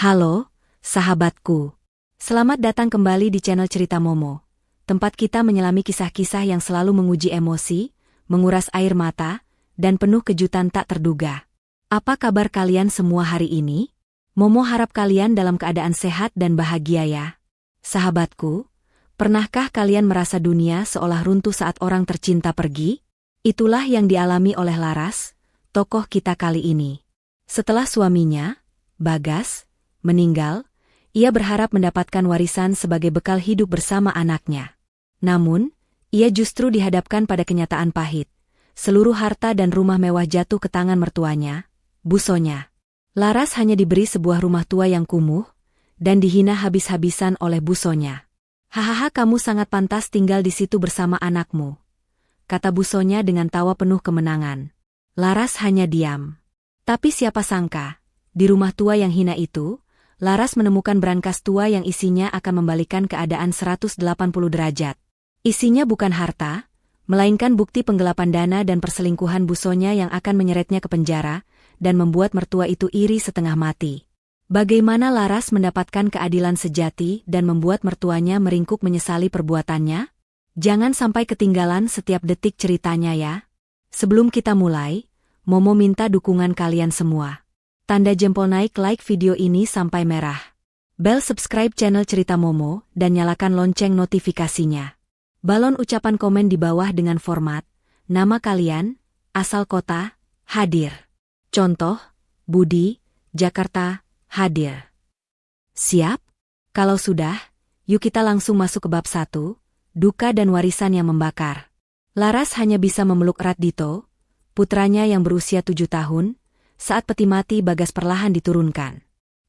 Halo, sahabatku. Selamat datang kembali di channel Cerita Momo, tempat kita menyelami kisah-kisah yang selalu menguji emosi, menguras air mata, dan penuh kejutan tak terduga. Apa kabar kalian semua hari ini? Momo harap kalian dalam keadaan sehat dan bahagia ya. Sahabatku, pernahkah kalian merasa dunia seolah runtuh saat orang tercinta pergi? Itulah yang dialami oleh Laras, tokoh kita kali ini. Setelah suaminya, Bagas, meninggal, ia berharap mendapatkan warisan sebagai bekal hidup bersama anaknya. Namun, ia justru dihadapkan pada kenyataan pahit. Seluruh harta dan rumah mewah jatuh ke tangan mertuanya, Busonya. Laras hanya diberi sebuah rumah tua yang kumuh, dan dihina habis-habisan oleh Busonya. "Hahaha, kamu sangat pantas tinggal di situ bersama anakmu," kata Busonya dengan tawa penuh kemenangan. Laras hanya diam. Tapi siapa sangka, di rumah tua yang hina itu, Laras menemukan brankas tua yang isinya akan membalikan keadaan 180 derajat. Isinya bukan harta, melainkan bukti penggelapan dana dan perselingkuhan Busonya yang akan menyeretnya ke penjara, dan membuat mertua itu iri setengah mati. Bagaimana Laras mendapatkan keadilan sejati dan membuat mertuanya meringkuk menyesali perbuatannya? Jangan sampai ketinggalan setiap detik ceritanya ya. Sebelum kita mulai, Momo minta dukungan kalian semua. Tanda jempol naik, like video ini sampai merah. Bel subscribe channel Cerita Momo dan nyalakan lonceng notifikasinya. Balon ucapan komen di bawah dengan format, nama kalian, asal kota, hadir. Contoh, Budi, Jakarta, hadir. Siap? Kalau sudah, yuk kita langsung masuk ke bab 1, duka dan warisan yang membakar. Laras hanya bisa memeluk erat Dito, putranya yang berusia 7 tahun, saat peti mati Bagas perlahan diturunkan.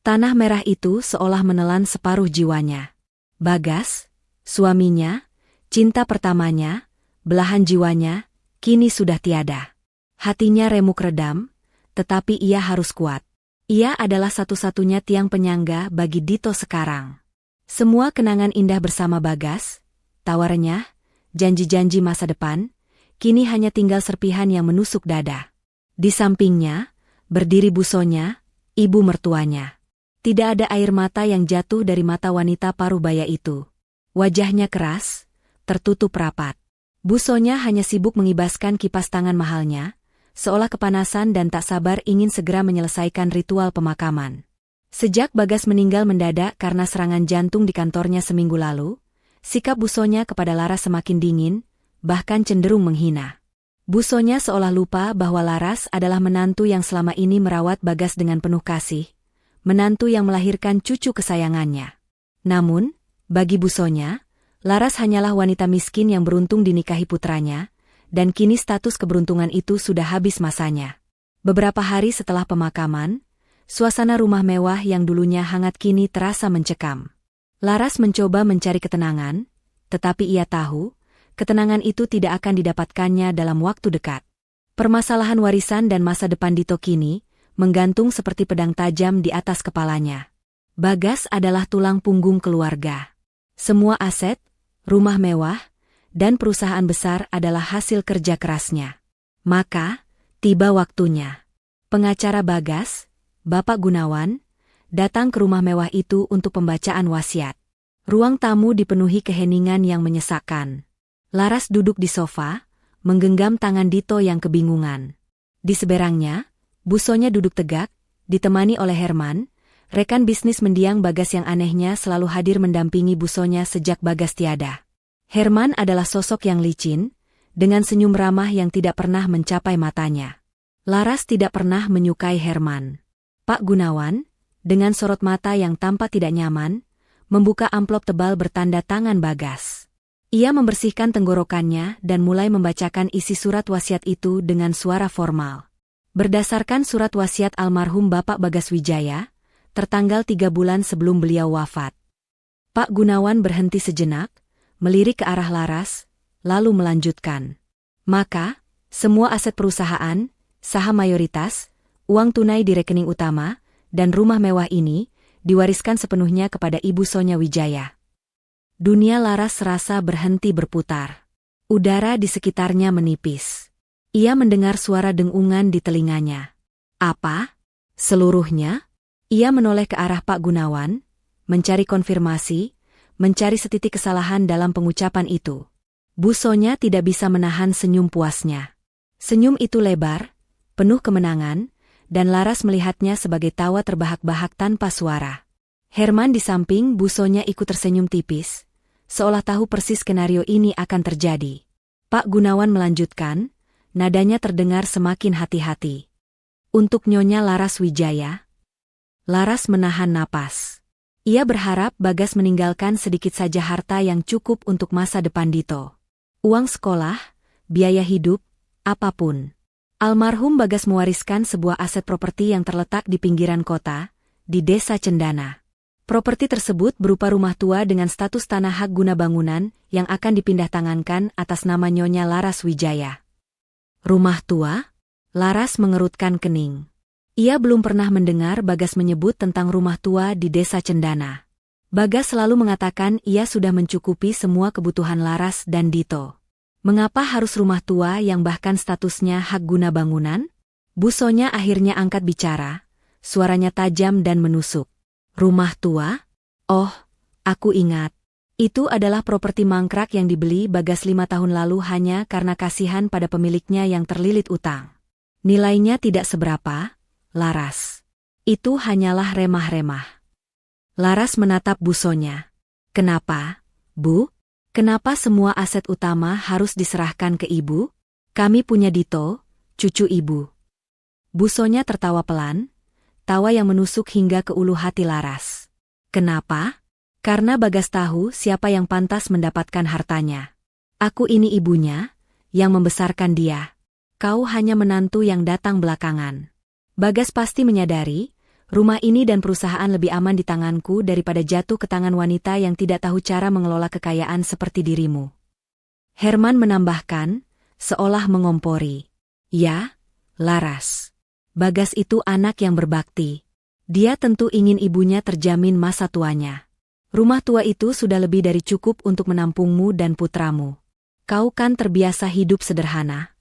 Tanah merah itu seolah menelan separuh jiwanya. Bagas, suaminya, cinta pertamanya, belahan jiwanya, kini sudah tiada. Hatinya remuk redam, tetapi ia harus kuat. Ia adalah satu-satunya tiang penyangga bagi Dito sekarang. Semua kenangan indah bersama Bagas, tawarnya, janji-janji masa depan, kini hanya tinggal serpihan yang menusuk dada. Di sampingnya, berdiri Busonya, ibu mertuanya. Tidak ada air mata yang jatuh dari mata wanita parubaya itu. Wajahnya keras, tertutup rapat. Busonya hanya sibuk mengibaskan kipas tangan mahalnya, seolah kepanasan dan tak sabar ingin segera menyelesaikan ritual pemakaman. Sejak Bagas meninggal mendadak karena serangan jantung di kantornya seminggu lalu, sikap Busonya kepada Laras semakin dingin, bahkan cenderung menghina. Busonya seolah lupa bahwa Laras adalah menantu yang selama ini merawat Bagas dengan penuh kasih, menantu yang melahirkan cucu kesayangannya. Namun, bagi Busonya, Laras hanyalah wanita miskin yang beruntung dinikahi putranya, dan kini status keberuntungan itu sudah habis masanya. Beberapa hari setelah pemakaman, suasana rumah mewah yang dulunya hangat kini terasa mencekam. Laras mencoba mencari ketenangan, tetapi ia tahu, ketenangan itu tidak akan didapatkannya dalam waktu dekat. Permasalahan warisan dan masa depan Dito kini menggantung seperti pedang tajam di atas kepalanya. Bagas adalah tulang punggung keluarga. Semua aset, rumah mewah, dan perusahaan besar adalah hasil kerja kerasnya. Maka, tiba waktunya. Pengacara Bagas, Bapak Gunawan, datang ke rumah mewah itu untuk pembacaan wasiat. Ruang tamu dipenuhi keheningan yang menyesakkan. Laras duduk di sofa, menggenggam tangan Dito yang kebingungan. Di seberangnya, Busonya duduk tegak, ditemani oleh Herman, rekan bisnis mendiang Bagas yang anehnya selalu hadir mendampingi Busonya sejak Bagas tiada. Herman adalah sosok yang licin, dengan senyum ramah yang tidak pernah mencapai matanya. Laras tidak pernah menyukai Herman. Pak Gunawan, dengan sorot mata yang tampak tidak nyaman, membuka amplop tebal bertanda tangan Bagas. Ia membersihkan tenggorokannya dan mulai membacakan isi surat wasiat itu dengan suara formal. Berdasarkan surat wasiat almarhum Bapak Bagas Wijaya, tertanggal 3 bulan sebelum beliau wafat. Pak Gunawan berhenti sejenak, melirik ke arah Laras, lalu melanjutkan. Maka, semua aset perusahaan, saham mayoritas, uang tunai di rekening utama, dan rumah mewah ini, diwariskan sepenuhnya kepada Ibu Sonya Wijaya. Dunia Laras serasa berhenti berputar. Udara di sekitarnya menipis. Ia mendengar suara dengungan di telinganya. Apa? Seluruhnya? Ia menoleh ke arah Pak Gunawan, mencari konfirmasi, mencari setitik kesalahan dalam pengucapan itu. Bu Sonya tidak bisa menahan senyum puasnya. Senyum itu lebar, penuh kemenangan, dan Laras melihatnya sebagai tawa terbahak-bahak tanpa suara. Herman di samping Bu Sonya ikut tersenyum tipis, seolah tahu persis skenario ini akan terjadi. Pak Gunawan melanjutkan, nadanya terdengar semakin hati-hati. Untuk Nyonya Laras Wijaya. Laras menahan napas. Ia berharap Bagas meninggalkan sedikit saja harta yang cukup untuk masa depan Dito. Uang sekolah, biaya hidup, apapun. Almarhum Bagas mewariskan sebuah aset properti yang terletak di pinggiran kota, di Desa Cendana. Properti tersebut berupa rumah tua dengan status tanah hak guna bangunan yang akan dipindahtangankan atas nama Nyonya Laras Wijaya. Rumah tua? Laras mengerutkan kening. Ia belum pernah mendengar Bagas menyebut tentang rumah tua di Desa Cendana. Bagas selalu mengatakan ia sudah mencukupi semua kebutuhan Laras dan Dito. Mengapa harus rumah tua yang bahkan statusnya hak guna bangunan? Bu Sonya akhirnya angkat bicara, suaranya tajam dan menusuk. Rumah tua? Oh, aku ingat. Itu adalah properti mangkrak yang dibeli Bagas 5 tahun lalu hanya karena kasihan pada pemiliknya yang terlilit utang. Nilainya tidak seberapa, Laras. Itu hanyalah remah-remah. Laras menatap Bu Sonya. Kenapa, Bu? Kenapa semua aset utama harus diserahkan ke Ibu? Kami punya Dito, cucu Ibu. Bu Sonya tertawa pelan, tawa yang menusuk hingga ke ulu hati Laras. Kenapa? Karena Bagas tahu siapa yang pantas mendapatkan hartanya. Aku ini ibunya, yang membesarkan dia. Kau hanya menantu yang datang belakangan. Bagas pasti menyadari, rumah ini dan perusahaan lebih aman di tanganku daripada jatuh ke tangan wanita yang tidak tahu cara mengelola kekayaan seperti dirimu. Herman menambahkan, seolah mengompori. Ya, Laras. Bagas itu anak yang berbakti. Dia tentu ingin ibunya terjamin masa tuanya. Rumah tua itu sudah lebih dari cukup untuk menampungmu dan putramu. Kau kan terbiasa hidup sederhana.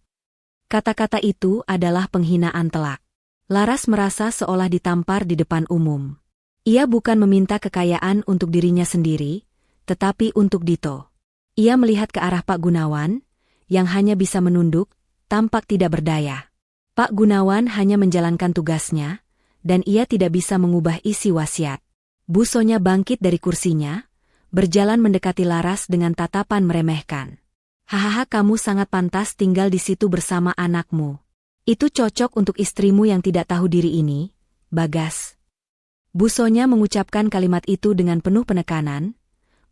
Kata-kata itu adalah penghinaan telak. Laras merasa seolah ditampar di depan umum. Ia bukan meminta kekayaan untuk dirinya sendiri, tetapi untuk Dito. Ia melihat ke arah Pak Gunawan, yang hanya bisa menunduk, tampak tidak berdaya. Pak Gunawan hanya menjalankan tugasnya, dan ia tidak bisa mengubah isi wasiat. Bu Sonya bangkit dari kursinya, berjalan mendekati Laras dengan tatapan meremehkan. Hahaha, kamu sangat pantas tinggal di situ bersama anakmu. Itu cocok untuk istrimu yang tidak tahu diri ini, Bagas. Bu Sonya mengucapkan kalimat itu dengan penuh penekanan,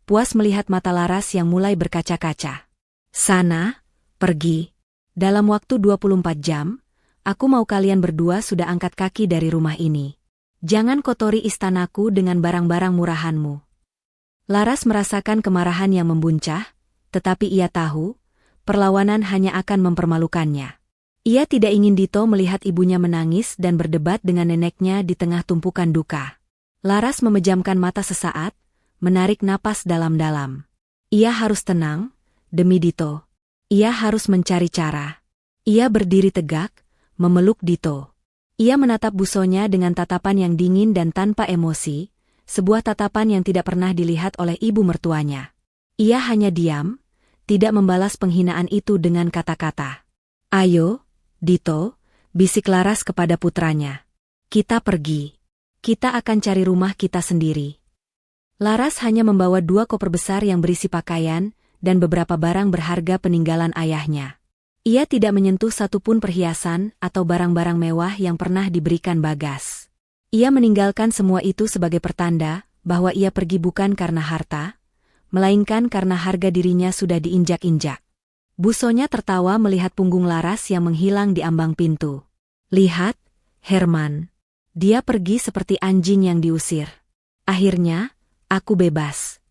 puas melihat mata Laras yang mulai berkaca-kaca. Sana, pergi. Dalam waktu 24 jam, aku mau kalian berdua sudah angkat kaki dari rumah ini. Jangan kotori istanaku dengan barang-barang murahanmu. Laras merasakan kemarahan yang membuncah, tetapi ia tahu, perlawanan hanya akan mempermalukannya. Ia tidak ingin Dito melihat ibunya menangis dan berdebat dengan neneknya di tengah tumpukan duka. Laras memejamkan mata sesaat, menarik napas dalam-dalam. Ia harus tenang, demi Dito. Ia harus mencari cara. Ia berdiri tegak, memeluk Dito. Ia menatap Bu Sonya dengan tatapan yang dingin dan tanpa emosi, sebuah tatapan yang tidak pernah dilihat oleh ibu mertuanya. Ia hanya diam, tidak membalas penghinaan itu dengan kata-kata. Ayo, Dito, bisik Laras kepada putranya. Kita pergi. Kita akan cari rumah kita sendiri. Laras hanya membawa 2 koper besar yang berisi pakaian dan beberapa barang berharga peninggalan ayahnya. Ia tidak menyentuh satupun perhiasan atau barang-barang mewah yang pernah diberikan Bagas. Ia meninggalkan semua itu sebagai pertanda bahwa ia pergi bukan karena harta, melainkan karena harga dirinya sudah diinjak-injak. Bu Sonya tertawa melihat punggung Laras yang menghilang di ambang pintu. Lihat, Herman. Dia pergi seperti anjing yang diusir. Akhirnya, aku bebas.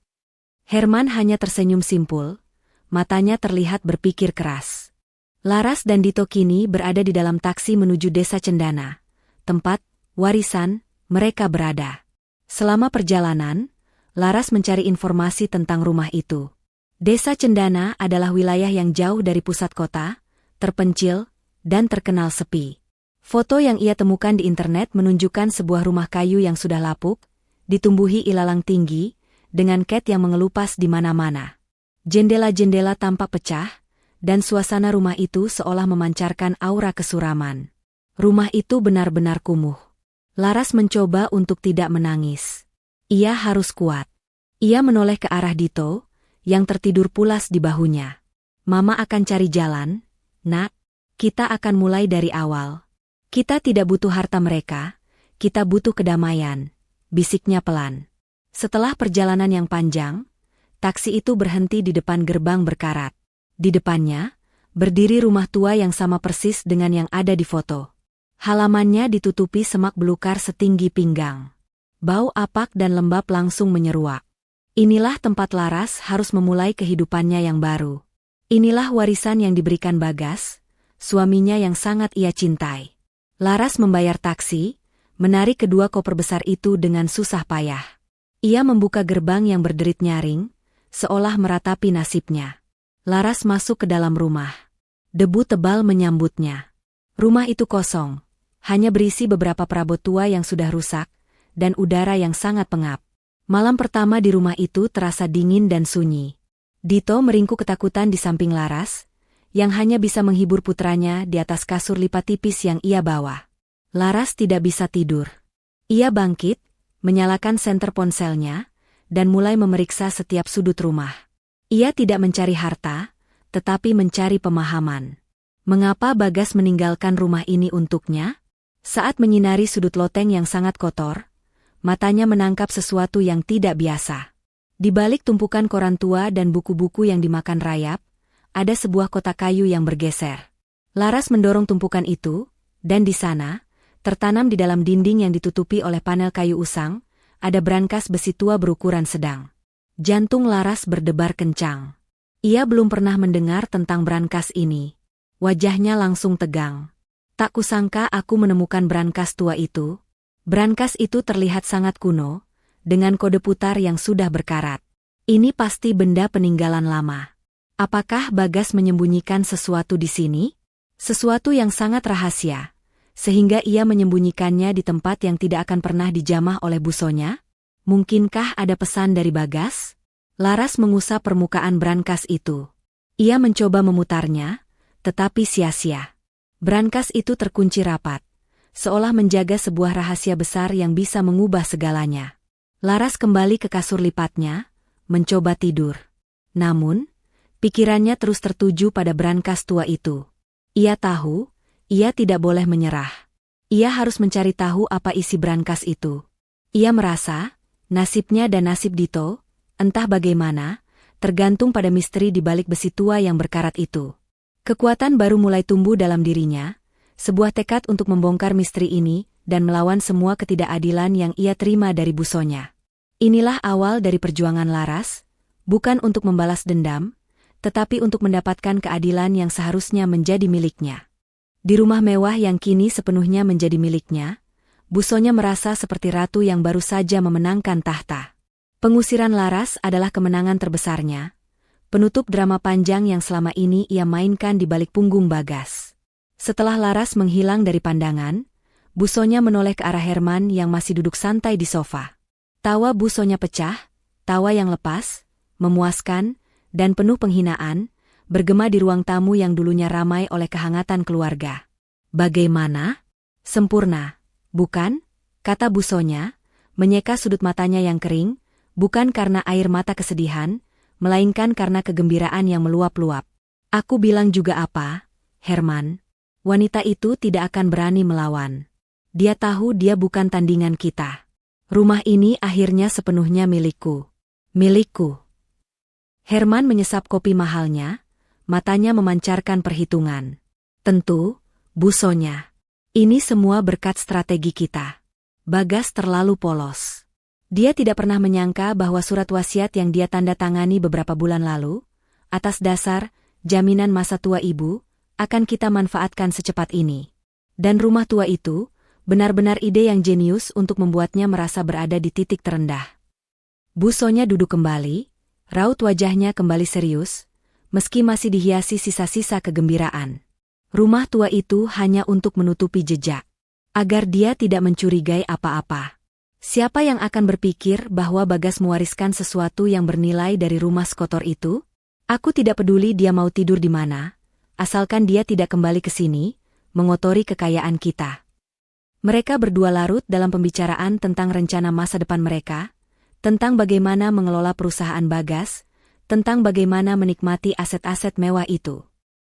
Herman hanya tersenyum simpul, matanya terlihat berpikir keras. Laras dan Dito kini berada di dalam taksi menuju Desa Cendana, tempat warisan mereka berada. Selama perjalanan, Laras mencari informasi tentang rumah itu. Desa Cendana adalah wilayah yang jauh dari pusat kota, terpencil, dan terkenal sepi. Foto yang ia temukan di internet menunjukkan sebuah rumah kayu yang sudah lapuk, ditumbuhi ilalang tinggi, dengan cat yang mengelupas di mana-mana. Jendela-jendela tampak pecah, dan suasana rumah itu seolah memancarkan aura kesuraman. Rumah itu benar-benar kumuh. Laras mencoba untuk tidak menangis. Ia harus kuat. Ia menoleh ke arah Dito, yang tertidur pulas di bahunya. Mama akan cari jalan, Nak. Kita akan mulai dari awal. Kita tidak butuh harta mereka, kita butuh kedamaian, bisiknya pelan. Setelah perjalanan yang panjang, taksi itu berhenti di depan gerbang berkarat. Di depannya, berdiri rumah tua yang sama persis dengan yang ada di foto. Halamannya ditutupi semak belukar setinggi pinggang. Bau apak dan lembab langsung menyeruak. Inilah tempat Laras harus memulai kehidupannya yang baru. Inilah warisan yang diberikan Bagas, suaminya yang sangat ia cintai. Laras membayar taksi, menarik kedua koper besar itu dengan susah payah. Ia membuka gerbang yang berderit nyaring, seolah meratapi nasibnya. Laras masuk ke dalam rumah. Debu tebal menyambutnya. Rumah itu kosong, hanya berisi beberapa perabot tua yang sudah rusak, dan udara yang sangat pengap. Malam pertama di rumah itu terasa dingin dan sunyi. Dito meringkuk ketakutan di samping Laras, yang hanya bisa menghibur putranya di atas kasur lipat tipis yang ia bawa. Laras tidak bisa tidur. Ia bangkit, menyalakan senter ponselnya, dan mulai memeriksa setiap sudut rumah. Ia tidak mencari harta, tetapi mencari pemahaman. Mengapa Bagas meninggalkan rumah ini untuknya? Saat menyinari sudut loteng yang sangat kotor, matanya menangkap sesuatu yang tidak biasa. Di balik tumpukan koran tua dan buku-buku yang dimakan rayap, ada sebuah kotak kayu yang bergeser. Laras mendorong tumpukan itu, dan di sana, tertanam di dalam dinding yang ditutupi oleh panel kayu usang, ada brankas besi tua berukuran sedang. Jantung Laras berdebar kencang. Ia belum pernah mendengar tentang brankas ini. Wajahnya langsung tegang. Tak kusangka aku menemukan brankas tua itu. Brankas itu terlihat sangat kuno, dengan kode putar yang sudah berkarat. Ini pasti benda peninggalan lama. Apakah Bagas menyembunyikan sesuatu di sini? Sesuatu yang sangat rahasia, sehingga ia menyembunyikannya di tempat yang tidak akan pernah dijamah oleh busonya? Mungkinkah ada pesan dari Bagas? Laras mengusap permukaan brankas itu. Ia mencoba memutarnya, tetapi sia-sia. Brankas itu terkunci rapat, seolah menjaga sebuah rahasia besar yang bisa mengubah segalanya. Laras kembali ke kasur lipatnya, mencoba tidur. Namun, pikirannya terus tertuju pada brankas tua itu. Ia tahu, ia tidak boleh menyerah. Ia harus mencari tahu apa isi brankas itu. Ia merasa, nasibnya dan nasib Dito, entah bagaimana, tergantung pada misteri di balik besi tua yang berkarat itu. Kekuatan baru mulai tumbuh dalam dirinya, sebuah tekad untuk membongkar misteri ini dan melawan semua ketidakadilan yang ia terima dari busonya. Inilah awal dari perjuangan Laras, bukan untuk membalas dendam, tetapi untuk mendapatkan keadilan yang seharusnya menjadi miliknya. Di rumah mewah yang kini sepenuhnya menjadi miliknya, busonya merasa seperti ratu yang baru saja memenangkan tahta. Pengusiran Laras adalah kemenangan terbesarnya, penutup drama panjang yang selama ini ia mainkan di balik punggung Bagas. Setelah Laras menghilang dari pandangan, busonya menoleh ke arah Herman yang masih duduk santai di sofa. Tawa busonya pecah, tawa yang lepas, memuaskan, dan penuh penghinaan, bergema di ruang tamu yang dulunya ramai oleh kehangatan keluarga. Bagaimana? Sempurna, bukan? Kata busonya, menyeka sudut matanya yang kering, bukan karena air mata kesedihan, melainkan karena kegembiraan yang meluap-luap. Aku bilang juga apa, Herman? Wanita itu tidak akan berani melawan. Dia tahu dia bukan tandingan kita. Rumah ini akhirnya sepenuhnya milikku. Milikku. Herman menyesap kopi mahalnya, matanya memancarkan perhitungan. Tentu, busonya. Ini semua berkat strategi kita. Bagas terlalu polos. Dia tidak pernah menyangka bahwa surat wasiat yang dia tanda tangani beberapa bulan lalu, atas dasar jaminan masa tua ibu, akan kita manfaatkan secepat ini. Dan rumah tua itu, benar-benar ide yang jenius untuk membuatnya merasa berada di titik terendah. Busonya duduk kembali, raut wajahnya kembali serius, meski masih dihiasi sisa-sisa kegembiraan. Rumah tua itu hanya untuk menutupi jejak, agar dia tidak mencurigai apa-apa. Siapa yang akan berpikir bahwa Bagas mewariskan sesuatu yang bernilai dari rumah skotor itu? Aku tidak peduli dia mau tidur di mana, asalkan dia tidak kembali ke sini, mengotori kekayaan kita. Mereka berdua larut dalam pembicaraan tentang rencana masa depan mereka, tentang bagaimana mengelola perusahaan Bagas, tentang bagaimana menikmati aset-aset mewah itu.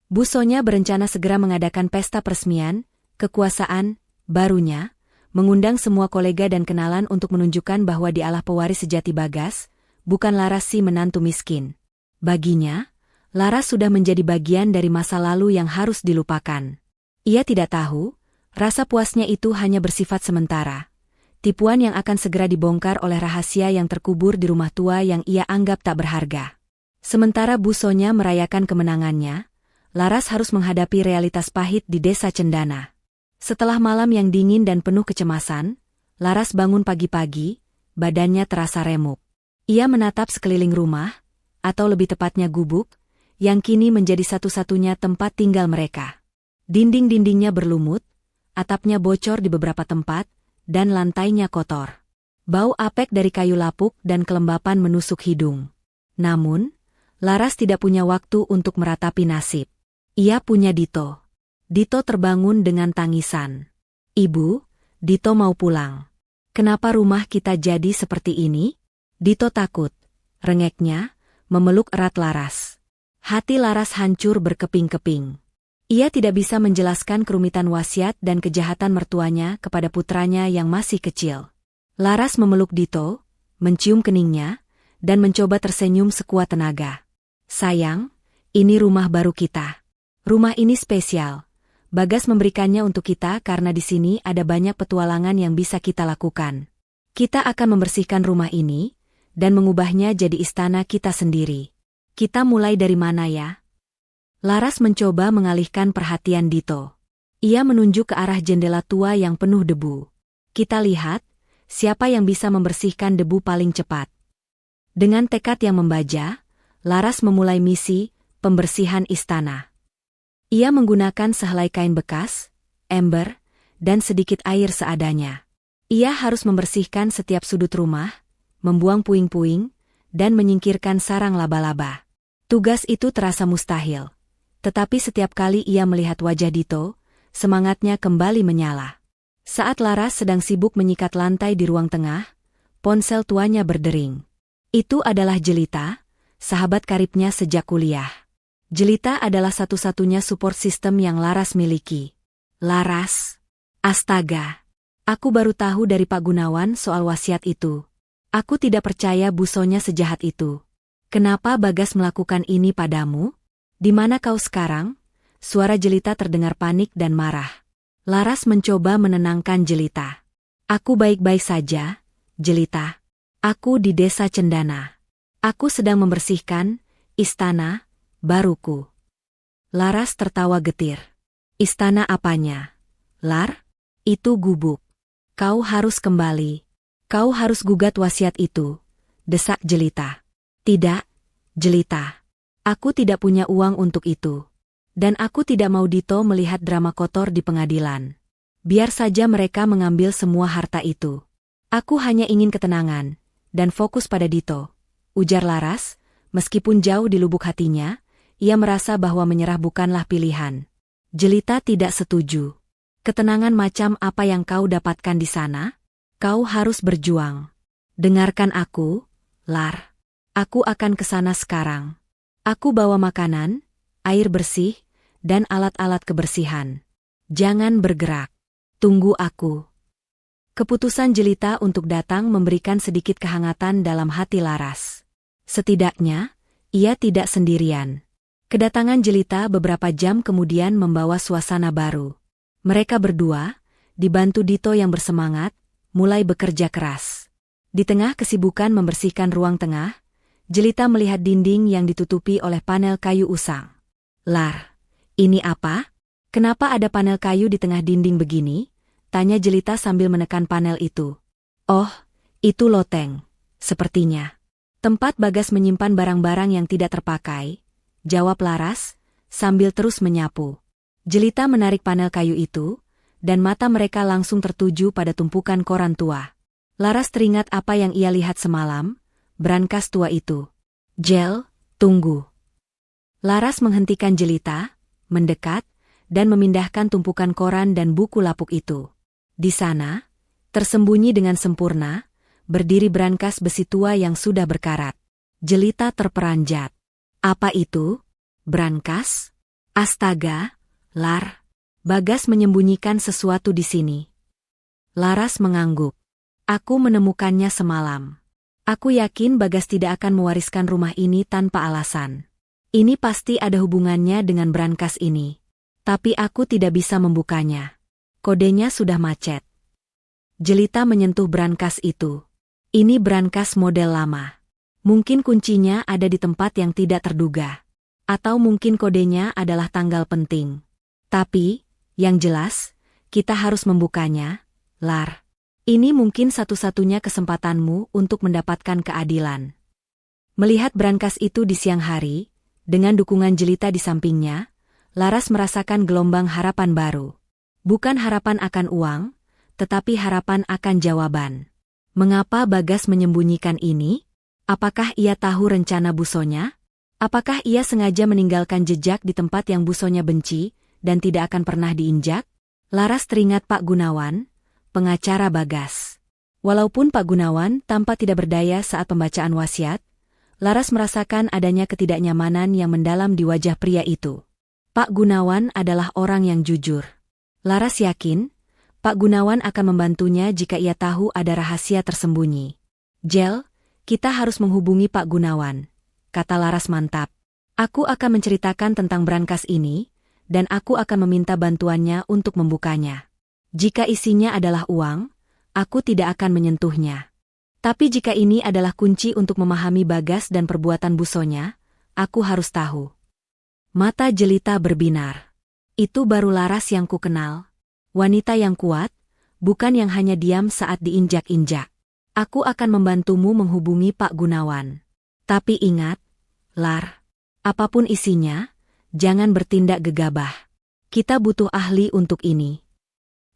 Bu Sonya berencana segera mengadakan pesta peresmian, kekuasaan, barunya, mengundang semua kolega dan kenalan untuk menunjukkan bahwa dialah pewaris sejati Bagas, bukan Laras si menantu miskin. Baginya, Laras sudah menjadi bagian dari masa lalu yang harus dilupakan. Ia tidak tahu, rasa puasnya itu hanya bersifat sementara. Tipuan yang akan segera dibongkar oleh rahasia yang terkubur di rumah tua yang ia anggap tak berharga. Sementara Bu Sonya merayakan kemenangannya, Laras harus menghadapi realitas pahit di desa Cendana. Setelah malam yang dingin dan penuh kecemasan, Laras bangun pagi-pagi, badannya terasa remuk. Ia menatap sekeliling rumah, atau lebih tepatnya gubuk, yang kini menjadi satu-satunya tempat tinggal mereka. Dinding-dindingnya berlumut, atapnya bocor di beberapa tempat, dan lantainya kotor. Bau apek dari kayu lapuk dan kelembapan menusuk hidung. Namun, Laras tidak punya waktu untuk meratapi nasib. Ia punya Dito. Dito terbangun dengan tangisan. "Ibu, Dito mau pulang. Kenapa rumah kita jadi seperti ini?" Dito takut. Rengeknya, memeluk erat Laras. Hati Laras hancur berkeping-keping. Ia tidak bisa menjelaskan kerumitan wasiat dan kejahatan mertuanya kepada putranya yang masih kecil. Laras memeluk Dito, mencium keningnya, dan mencoba tersenyum sekuat tenaga. "Sayang, ini rumah baru kita. Rumah ini spesial. Bagas memberikannya untuk kita karena di sini ada banyak petualangan yang bisa kita lakukan. Kita akan membersihkan rumah ini, dan mengubahnya jadi istana kita sendiri. Kita mulai dari mana ya?" Laras mencoba mengalihkan perhatian Dito. Ia menunjuk ke arah jendela tua yang penuh debu. "Kita lihat, siapa yang bisa membersihkan debu paling cepat." Dengan tekad yang membaja, Laras memulai misi pembersihan istana. Ia menggunakan sehelai kain bekas, ember, dan sedikit air seadanya. Ia harus membersihkan setiap sudut rumah, membuang puing-puing, dan menyingkirkan sarang laba-laba. Tugas itu terasa mustahil. Tetapi setiap kali ia melihat wajah Dito, semangatnya kembali menyala. Saat Laras sedang sibuk menyikat lantai di ruang tengah, ponsel tuanya berdering. Itu adalah Jelita, sahabat karibnya sejak kuliah. Jelita adalah satu-satunya support system yang Laras miliki. "Laras, astaga. Aku baru tahu dari Pak Gunawan soal wasiat itu. Aku tidak percaya Bu Sonya sejahat itu. Kenapa Bagas melakukan ini padamu? Di mana kau sekarang?" Suara Jelita terdengar panik dan marah. Laras mencoba menenangkan Jelita. "Aku baik-baik saja, Jelita. Aku di desa Cendana. Aku sedang membersihkan istana baruku." Laras tertawa getir. "Istana apanya? Lar? Itu gubuk. Kau harus kembali. Kau harus gugat wasiat itu," desak Jelita. "Tidak, Jelita. Aku tidak punya uang untuk itu. Dan aku tidak mau Dito melihat drama kotor di pengadilan. Biar saja mereka mengambil semua harta itu. Aku hanya ingin ketenangan, dan fokus pada Dito," ujar Laras, meskipun jauh di lubuk hatinya, ia merasa bahwa menyerah bukanlah pilihan. Jelita tidak setuju. "Ketenangan macam apa yang kau dapatkan di sana? Kau harus berjuang. Dengarkan aku, Lar. Aku akan ke sana sekarang. Aku bawa makanan, air bersih, dan alat-alat kebersihan. Jangan bergerak. Tunggu aku." Keputusan Jelita untuk datang memberikan sedikit kehangatan dalam hati Laras. Setidaknya, ia tidak sendirian. Kedatangan Jelita beberapa jam kemudian membawa suasana baru. Mereka berdua, dibantu Dito yang bersemangat, mulai bekerja keras. Di tengah kesibukan membersihkan ruang tengah, Jelita melihat dinding yang ditutupi oleh panel kayu usang. "Lar, ini apa? Kenapa ada panel kayu di tengah dinding begini?" tanya Jelita sambil menekan panel itu. "Oh, itu loteng, sepertinya. Tempat Bagas menyimpan barang-barang yang tidak terpakai," jawab Laras, sambil terus menyapu. Jelita menarik panel kayu itu, dan mata mereka langsung tertuju pada tumpukan koran tua. Laras teringat apa yang ia lihat semalam, brankas tua itu. Jel, tunggu. Laras menghentikan Jelita, mendekat, dan memindahkan tumpukan koran dan buku lapuk itu. Di sana, tersembunyi dengan sempurna, berdiri brankas besi tua yang sudah berkarat. Jelita terperanjat. Apa itu? Brankas? Astaga, Lar. Bagas menyembunyikan sesuatu di sini. Laras mengangguk. Aku menemukannya semalam. Aku yakin Bagas tidak akan mewariskan rumah ini tanpa alasan. Ini pasti ada hubungannya dengan brankas ini. Tapi aku tidak bisa membukanya. Kodenya sudah macet. Jelita menyentuh brankas itu. Ini brankas model lama. Mungkin kuncinya ada di tempat yang tidak terduga. Atau mungkin kodenya adalah tanggal penting. Tapi, yang jelas, kita harus membukanya, Lar. Ini mungkin satu-satunya kesempatanmu untuk mendapatkan keadilan. Melihat brankas itu di siang hari, dengan dukungan Jelita di sampingnya, Laras merasakan gelombang harapan baru. Bukan harapan akan uang, tetapi harapan akan jawaban. Mengapa Bagas menyembunyikan ini? Apakah ia tahu rencana Busonya? Apakah ia sengaja meninggalkan jejak di tempat yang Busonya benci, dan tidak akan pernah diinjak? Laras teringat Pak Gunawan, pengacara Bagas. Walaupun Pak Gunawan tampak tidak berdaya saat pembacaan wasiat, Laras merasakan adanya ketidaknyamanan yang mendalam di wajah pria itu. Pak Gunawan adalah orang yang jujur. Laras yakin, Pak Gunawan akan membantunya jika ia tahu ada rahasia tersembunyi. Jel, kita harus menghubungi Pak Gunawan, kata Laras mantap. Aku akan menceritakan tentang brankas ini, dan aku akan meminta bantuannya untuk membukanya. Jika isinya adalah uang, aku tidak akan menyentuhnya. Tapi jika ini adalah kunci untuk memahami Bagas dan perbuatan Busonya, aku harus tahu. Mata Jelita berbinar. Itu baru Laras yang kukenal. Wanita yang kuat, bukan yang hanya diam saat diinjak-injak. Aku akan membantumu menghubungi Pak Gunawan. Tapi ingat, Lar, apapun isinya, jangan bertindak gegabah. Kita butuh ahli untuk ini.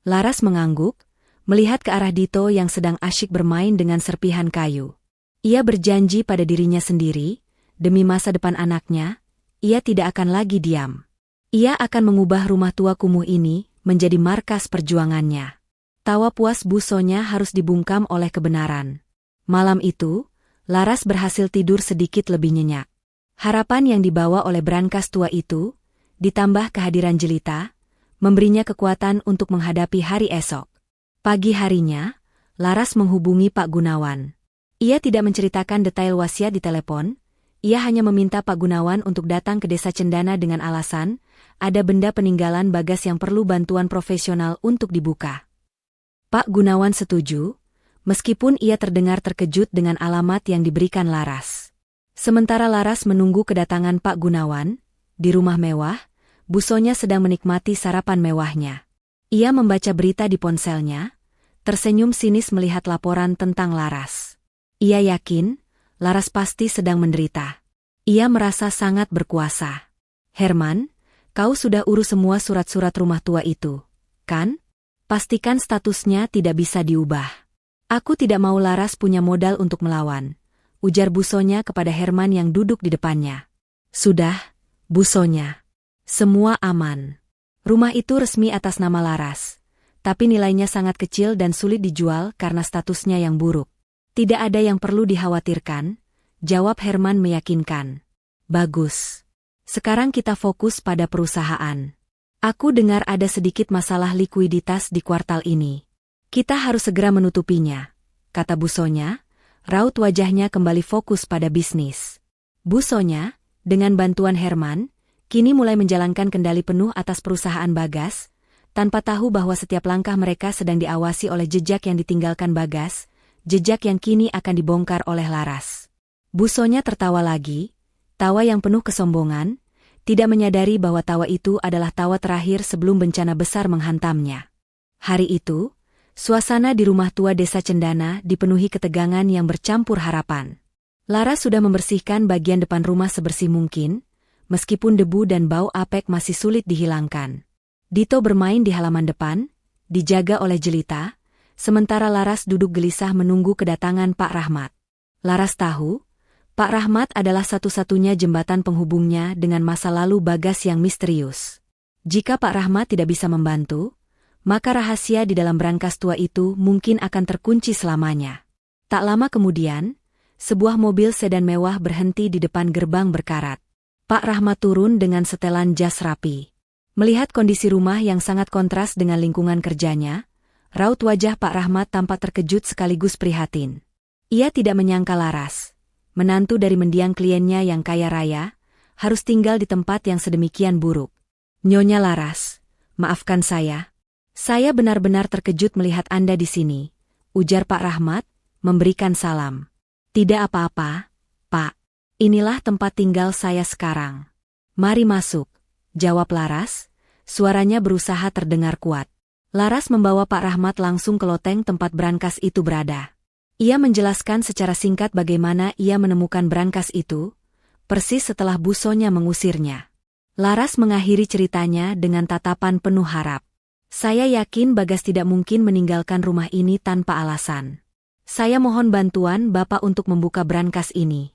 Laras mengangguk, melihat ke arah Dito yang sedang asyik bermain dengan serpihan kayu. Ia berjanji pada dirinya sendiri, demi masa depan anaknya, ia tidak akan lagi diam. Ia akan mengubah rumah tua kumuh ini menjadi markas perjuangannya. Tawa puas Busonya harus dibungkam oleh kebenaran. Malam itu, Laras berhasil tidur sedikit lebih nyenyak. Harapan yang dibawa oleh brankas tua itu, ditambah kehadiran Jelita, memberinya kekuatan untuk menghadapi hari esok. Pagi harinya, Laras menghubungi Pak Gunawan. Ia tidak menceritakan detail wasiat di telepon, ia hanya meminta Pak Gunawan untuk datang ke desa Cendana dengan alasan, ada benda peninggalan Bagas yang perlu bantuan profesional untuk dibuka. Pak Gunawan setuju, meskipun ia terdengar terkejut dengan alamat yang diberikan Laras. Sementara Laras menunggu kedatangan Pak Gunawan, di rumah mewah, Busonya sedang menikmati sarapan mewahnya. Ia membaca berita di ponselnya, tersenyum sinis melihat laporan tentang Laras. Ia yakin, Laras pasti sedang menderita. Ia merasa sangat berkuasa. Herman, kau sudah urus semua surat-surat rumah tua itu, kan? Pastikan statusnya tidak bisa diubah. Aku tidak mau Laras punya modal untuk melawan, ujar Busonya kepada Herman yang duduk di depannya. Sudah, Busonya. Semua aman. Rumah itu resmi atas nama Laras, tapi nilainya sangat kecil dan sulit dijual karena statusnya yang buruk. Tidak ada yang perlu dikhawatirkan, jawab Herman meyakinkan. Bagus. Sekarang kita fokus pada perusahaan. Aku dengar ada sedikit masalah likuiditas di kuartal ini. Kita harus segera menutupinya, kata Busonya, raut wajahnya kembali fokus pada bisnis. Busonya, dengan bantuan Herman, kini mulai menjalankan kendali penuh atas perusahaan Bagas, tanpa tahu bahwa setiap langkah mereka sedang diawasi oleh jejak yang ditinggalkan Bagas, jejak yang kini akan dibongkar oleh Laras. Busonya tertawa lagi, tawa yang penuh kesombongan, tidak menyadari bahwa tawa itu adalah tawa terakhir sebelum bencana besar menghantamnya. Hari itu, suasana di rumah tua desa Cendana dipenuhi ketegangan yang bercampur harapan. Laras sudah membersihkan bagian depan rumah sebersih mungkin, meskipun debu dan bau apek masih sulit dihilangkan. Dito bermain di halaman depan, dijaga oleh Jelita, sementara Laras duduk gelisah menunggu kedatangan Pak Rahmat. Laras tahu, Pak Rahmat adalah satu-satunya jembatan penghubungnya dengan masa lalu Bagas yang misterius. Jika Pak Rahmat tidak bisa membantu, maka rahasia di dalam brankas tua itu mungkin akan terkunci selamanya. Tak lama kemudian, sebuah mobil sedan mewah berhenti di depan gerbang berkarat. Pak Rahmat turun dengan setelan jas rapi. Melihat kondisi rumah yang sangat kontras dengan lingkungan kerjanya, raut wajah Pak Rahmat tampak terkejut sekaligus prihatin. Ia tidak menyangka Laras, menantu dari mendiang kliennya yang kaya raya, harus tinggal di tempat yang sedemikian buruk. Nyonya Laras, maafkan saya. Saya benar-benar terkejut melihat Anda di sini, ujar Pak Rahmat, memberikan salam. Tidak apa-apa, Pak. Inilah tempat tinggal saya sekarang. Mari masuk, jawab Laras, suaranya berusaha terdengar kuat. Laras membawa Pak Rahmat langsung ke loteng tempat brankas itu berada. Ia menjelaskan secara singkat bagaimana ia menemukan brankas itu, persis setelah busonya mengusirnya. Laras mengakhiri ceritanya dengan tatapan penuh harap. Saya yakin Bagas tidak mungkin meninggalkan rumah ini tanpa alasan. Saya mohon bantuan Bapak untuk membuka brankas ini.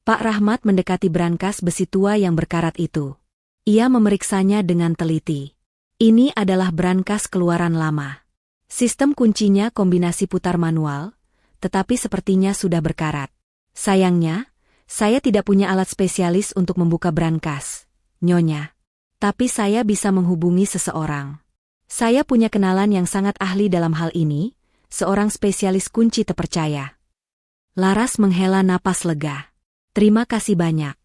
Pak Rahmat mendekati brankas besi tua yang berkarat itu. Ia memeriksanya dengan teliti. Ini adalah brankas keluaran lama. Sistem kuncinya kombinasi putar manual, tetapi sepertinya sudah berkarat. Sayangnya, saya tidak punya alat spesialis untuk membuka brankas, Nyonya. Tapi saya bisa menghubungi seseorang. Saya punya kenalan yang sangat ahli dalam hal ini, seorang spesialis kunci terpercaya. Laras menghela napas lega. Terima kasih banyak,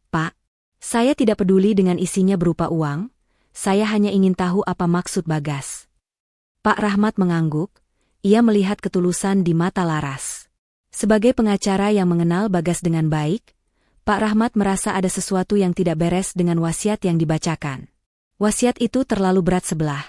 Pak. Saya tidak peduli dengan isinya berupa uang, saya hanya ingin tahu apa maksud Bagas. Pak Rahmat mengangguk, ia melihat ketulusan di mata Laras. Sebagai pengacara yang mengenal Bagas dengan baik, Pak Rahmat merasa ada sesuatu yang tidak beres dengan wasiat yang dibacakan. Wasiat itu terlalu berat sebelah,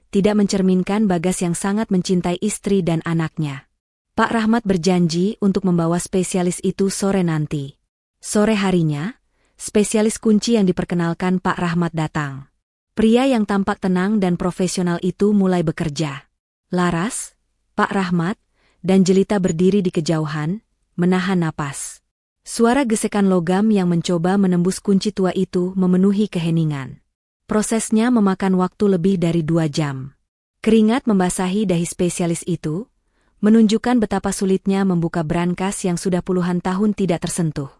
tidak mencerminkan Bagas yang sangat mencintai istri dan anaknya. Pak Rahmat berjanji untuk membawa spesialis itu sore nanti. Sore harinya, spesialis kunci yang diperkenalkan Pak Rahmat datang. Pria yang tampak tenang dan profesional itu mulai bekerja. Laras, Pak Rahmat, dan Jelita berdiri di kejauhan, menahan napas. Suara gesekan logam yang mencoba menembus kunci tua itu memenuhi keheningan. Prosesnya memakan waktu lebih dari 2 jam. Keringat membasahi dahi spesialis itu, menunjukkan betapa sulitnya membuka brankas yang sudah puluhan tahun tidak tersentuh.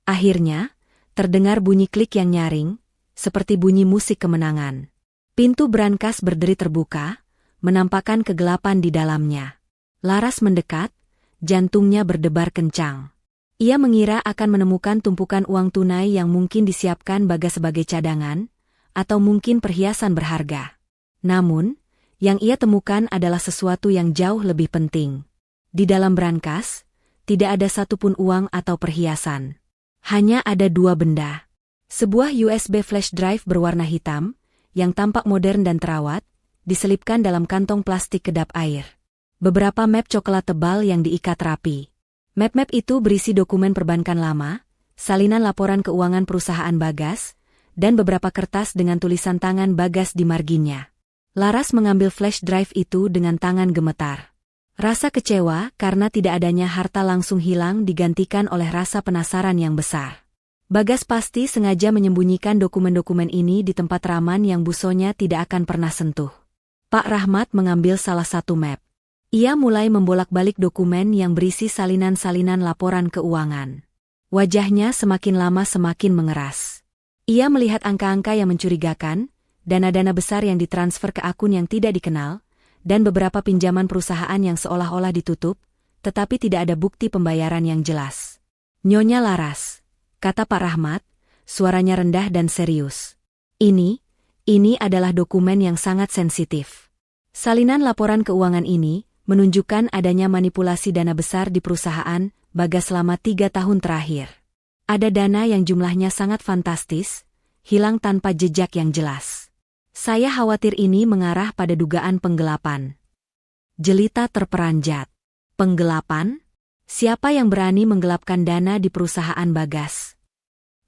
Akhirnya, terdengar bunyi klik yang nyaring, seperti bunyi musik kemenangan. Pintu brankas berderi terbuka, menampakkan kegelapan di dalamnya. Laras mendekat, jantungnya berdebar kencang. Ia mengira akan menemukan tumpukan uang tunai yang mungkin disiapkan Bagas sebagai cadangan, atau mungkin perhiasan berharga. Namun, yang ia temukan adalah sesuatu yang jauh lebih penting. Di dalam brankas, tidak ada satupun uang atau perhiasan. Hanya ada 2 benda. Sebuah USB flash drive berwarna hitam, yang tampak modern dan terawat, diselipkan dalam kantong plastik kedap air. Beberapa map coklat tebal yang diikat rapi. Map-map itu berisi dokumen perbankan lama, salinan laporan keuangan perusahaan Bagas, dan beberapa kertas dengan tulisan tangan Bagas di marginnya. Laras mengambil flash drive itu dengan tangan gemetar. Rasa kecewa karena tidak adanya harta langsung hilang digantikan oleh rasa penasaran yang besar. Bagas pasti sengaja menyembunyikan dokumen-dokumen ini di tempat raman yang busonya tidak akan pernah sentuh. Pak Rahmat mengambil salah satu map. Ia mulai membolak-balik dokumen yang berisi salinan-salinan laporan keuangan. Wajahnya semakin lama semakin mengeras. Ia melihat angka-angka yang mencurigakan, dana-dana besar yang ditransfer ke akun yang tidak dikenal, dan beberapa pinjaman perusahaan yang seolah-olah ditutup, tetapi tidak ada bukti pembayaran yang jelas. Nyonya Laras, kata Pak Rahmat, suaranya rendah dan serius. Ini adalah dokumen yang sangat sensitif. Salinan laporan keuangan ini menunjukkan adanya manipulasi dana besar di perusahaan Bagas selama 3 tahun terakhir. Ada dana yang jumlahnya sangat fantastis, hilang tanpa jejak yang jelas. Saya khawatir ini mengarah pada dugaan penggelapan. Jelita terperanjat. Penggelapan? Siapa yang berani menggelapkan dana di perusahaan Bagas?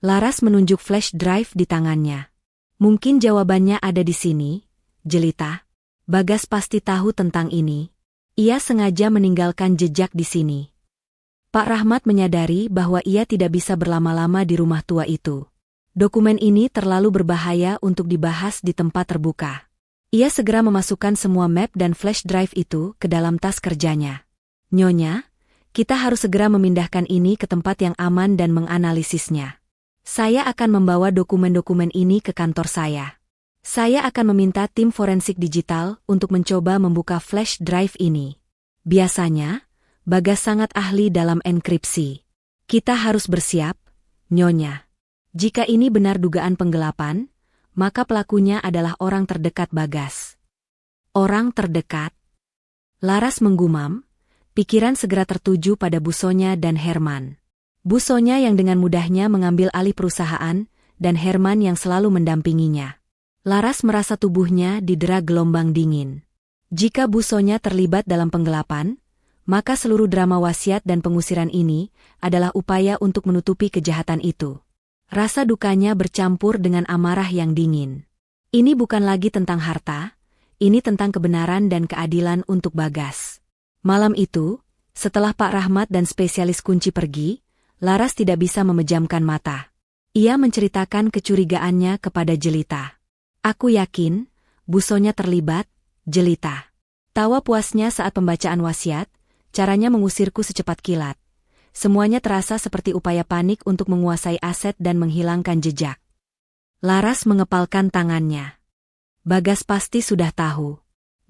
Laras menunjuk flash drive di tangannya. Mungkin jawabannya ada di sini, Jelita. Bagas pasti tahu tentang ini. Ia sengaja meninggalkan jejak di sini. Pak Rahmat menyadari bahwa ia tidak bisa berlama-lama di rumah tua itu. Dokumen ini terlalu berbahaya untuk dibahas di tempat terbuka. Ia segera memasukkan semua map dan flash drive itu ke dalam tas kerjanya. Nyonya, kita harus segera memindahkan ini ke tempat yang aman dan menganalisisnya. Saya akan membawa dokumen-dokumen ini ke kantor saya. Saya akan meminta tim forensik digital untuk mencoba membuka flash drive ini. Biasanya, Bagas sangat ahli dalam enkripsi. Kita harus bersiap, Nyonya. Jika ini benar dugaan penggelapan, maka pelakunya adalah orang terdekat Bagas. Orang terdekat? Laras menggumam, pikiran segera tertuju pada Busonya dan Herman. Busonya yang dengan mudahnya mengambil alih perusahaan, dan Herman yang selalu mendampinginya. Laras merasa tubuhnya didera gelombang dingin. Jika Busonya terlibat dalam penggelapan, maka seluruh drama wasiat dan pengusiran ini adalah upaya untuk menutupi kejahatan itu. Rasa dukanya bercampur dengan amarah yang dingin. Ini bukan lagi tentang harta, ini tentang kebenaran dan keadilan untuk Bagas. Malam itu, setelah Pak Rahmat dan spesialis kunci pergi, Laras tidak bisa memejamkan mata. Ia menceritakan kecurigaannya kepada Jelita. Aku yakin, Busonya terlibat, Jelita. Tawa puasnya saat pembacaan wasiat, caranya mengusirku secepat kilat. Semuanya terasa seperti upaya panik untuk menguasai aset dan menghilangkan jejak. Laras mengepalkan tangannya. Bagas pasti sudah tahu.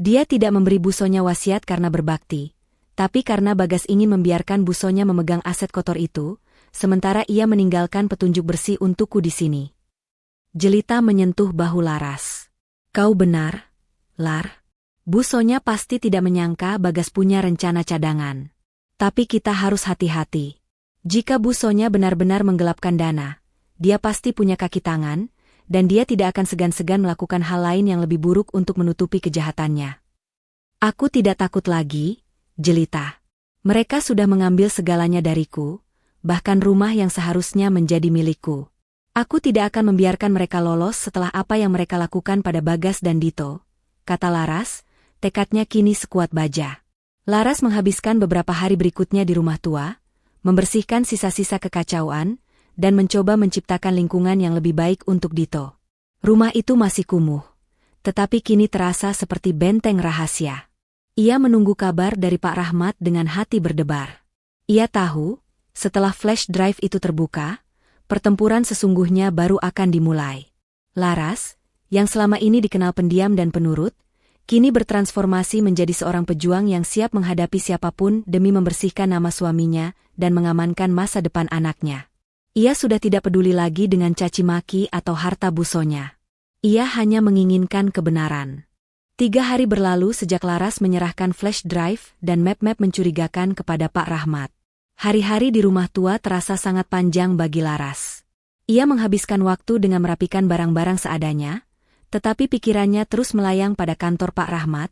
Dia tidak memberi Busonya wasiat karena berbakti, tapi karena Bagas ingin membiarkan Busonya memegang aset kotor itu, sementara ia meninggalkan petunjuk bersih untukku di sini. Jelita menyentuh bahu Laras. Kau benar, Lar. Busonya pasti tidak menyangka Bagas punya rencana cadangan. Tapi kita harus hati-hati. Jika Busonya benar-benar menggelapkan dana, dia pasti punya kaki tangan, dan dia tidak akan segan-segan melakukan hal lain yang lebih buruk untuk menutupi kejahatannya. Aku tidak takut lagi, Jelita. Mereka sudah mengambil segalanya dariku, bahkan rumah yang seharusnya menjadi milikku. Aku tidak akan membiarkan mereka lolos setelah apa yang mereka lakukan pada Bagas dan Dito, kata Laras, tekadnya kini sekuat baja. Laras menghabiskan beberapa hari berikutnya di rumah tua, membersihkan sisa-sisa kekacauan, dan mencoba menciptakan lingkungan yang lebih baik untuk Dito. Rumah itu masih kumuh, tetapi kini terasa seperti benteng rahasia. Ia menunggu kabar dari Pak Rahmat dengan hati berdebar. Ia tahu, setelah flash drive itu terbuka, pertempuran sesungguhnya baru akan dimulai. Laras, yang selama ini dikenal pendiam dan penurut, kini bertransformasi menjadi seorang pejuang yang siap menghadapi siapapun demi membersihkan nama suaminya dan mengamankan masa depan anaknya. Ia sudah tidak peduli lagi dengan caci maki atau harta Busonya. Ia hanya menginginkan kebenaran. 3 hari berlalu sejak Laras menyerahkan flash drive dan map-map mencurigakan kepada Pak Rahmat. Hari-hari di rumah tua terasa sangat panjang bagi Laras. Ia menghabiskan waktu dengan merapikan barang-barang seadanya, tetapi pikirannya terus melayang pada kantor Pak Rahmat,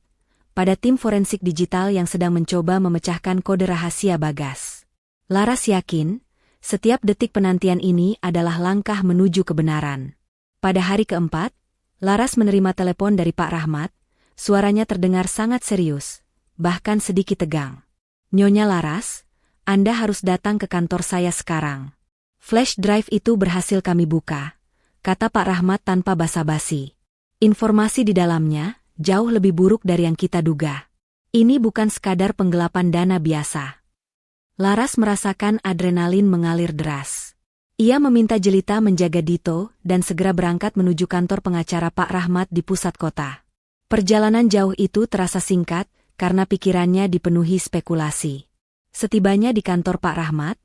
pada tim forensik digital yang sedang mencoba memecahkan kode rahasia Bagas. Laras yakin, setiap detik penantian ini adalah langkah menuju kebenaran. Pada hari keempat, Laras menerima telepon dari Pak Rahmat, suaranya terdengar sangat serius, bahkan sedikit tegang. Nyonya Laras, Anda harus datang ke kantor saya sekarang. Flash drive itu berhasil kami buka, kata Pak Rahmat tanpa basa-basi. Informasi di dalamnya jauh lebih buruk dari yang kita duga. Ini bukan sekadar penggelapan dana biasa. Laras merasakan adrenalin mengalir deras. Ia meminta Jelita menjaga Dito dan segera berangkat menuju kantor pengacara Pak Rahmat di pusat kota. Perjalanan jauh itu terasa singkat karena pikirannya dipenuhi spekulasi. Setibanya di kantor Pak Rahmat,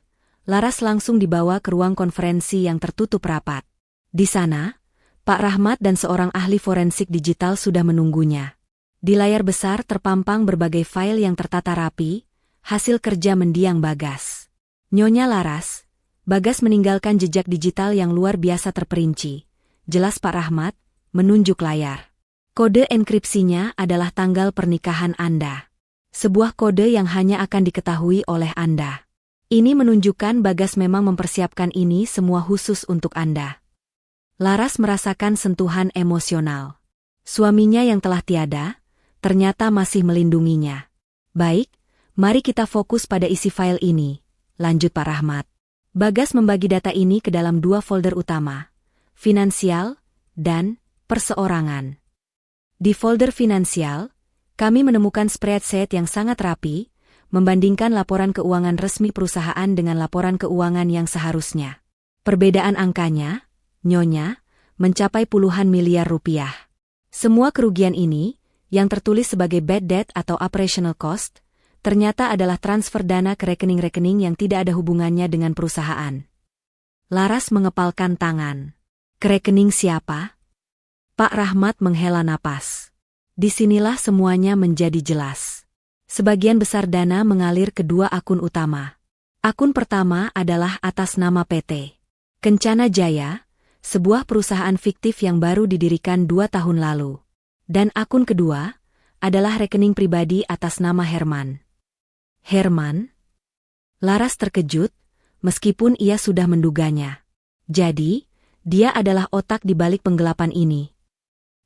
Laras langsung dibawa ke ruang konferensi yang tertutup rapat. Di sana, Pak Rahmat dan seorang ahli forensik digital sudah menunggunya. Di layar besar terpampang berbagai file yang tertata rapi, hasil kerja mendiang Bagas. Nyonya Laras, Bagas meninggalkan jejak digital yang luar biasa terperinci. Jelas Pak Rahmat, menunjuk layar. Kode enkripsinya adalah tanggal pernikahan Anda. Sebuah kode yang hanya akan diketahui oleh Anda. Ini menunjukkan Bagas memang mempersiapkan ini semua khusus untuk Anda. Laras merasakan sentuhan emosional. Suaminya yang telah tiada, ternyata masih melindunginya. Baik, mari kita fokus pada isi file ini, lanjut Pak Rahmat. Bagas membagi data ini ke dalam 2 folder utama, finansial dan perseorangan. Di folder finansial, kami menemukan spreadsheet yang sangat rapi, membandingkan laporan keuangan resmi perusahaan dengan laporan keuangan yang seharusnya. Perbedaan angkanya, Nyonya, mencapai puluhan miliar rupiah. Semua kerugian ini, yang tertulis sebagai bad debt atau operational cost, ternyata adalah transfer dana ke rekening-rekening yang tidak ada hubungannya dengan perusahaan. Laras mengepalkan tangan. Ke rekening siapa? Pak Rahmat menghela napas. Disinilah semuanya menjadi jelas. Sebagian besar dana mengalir ke 2 akun utama. Akun pertama adalah atas nama PT Kencana Jaya, sebuah perusahaan fiktif yang baru didirikan 2 tahun lalu. Dan akun kedua adalah rekening pribadi atas nama Herman. Herman? Laras terkejut, meskipun ia sudah menduganya. Jadi, dia adalah otak di balik penggelapan ini.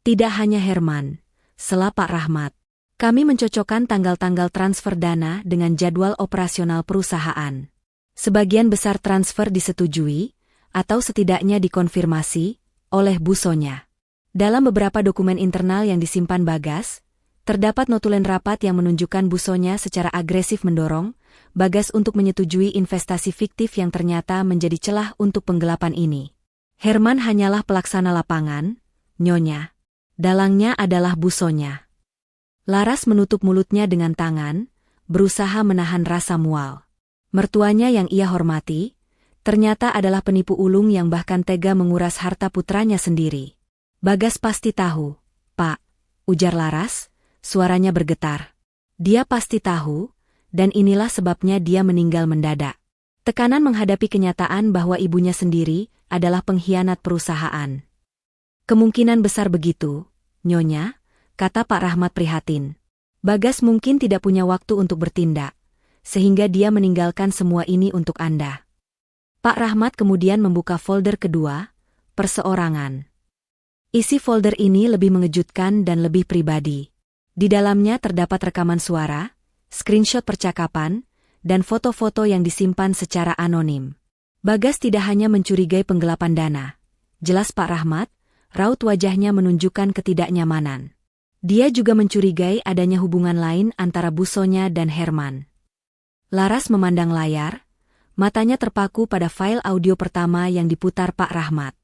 Tidak hanya Herman, sela Pak Rahmat. Kami mencocokkan tanggal-tanggal transfer dana dengan jadwal operasional perusahaan. Sebagian besar transfer disetujui, atau setidaknya dikonfirmasi, oleh Bu Sonya. Dalam beberapa dokumen internal yang disimpan Bagas, terdapat notulen rapat yang menunjukkan Bu Sonya secara agresif mendorong Bagas untuk menyetujui investasi fiktif yang ternyata menjadi celah untuk penggelapan ini. Herman hanyalah pelaksana lapangan, Nyonya. Dalangnya adalah Bu Sonya. Laras menutup mulutnya dengan tangan, berusaha menahan rasa mual. Mertuanya yang ia hormati, ternyata adalah penipu ulung yang bahkan tega menguras harta putranya sendiri. Bagas pasti tahu, Pak, ujar Laras, suaranya bergetar. Dia pasti tahu, dan inilah sebabnya dia meninggal mendadak. Tekanan menghadapi kenyataan bahwa ibunya sendiri adalah pengkhianat perusahaan. Kemungkinan besar begitu, Nyonya, kata Pak Rahmat prihatin. Bagas mungkin tidak punya waktu untuk bertindak, sehingga dia meninggalkan semua ini untuk Anda. Pak Rahmat kemudian membuka folder kedua, perseorangan. Isi folder ini lebih mengejutkan dan lebih pribadi. Di dalamnya terdapat rekaman suara, screenshot percakapan, dan foto-foto yang disimpan secara anonim. Bagas tidak hanya mencurigai penggelapan dana. Jelas Pak Rahmat, raut wajahnya menunjukkan ketidaknyamanan. Dia juga mencurigai adanya hubungan lain antara Bu Sonya dan Herman. Laras memandang layar, matanya terpaku pada file audio pertama yang diputar Pak Rahmat.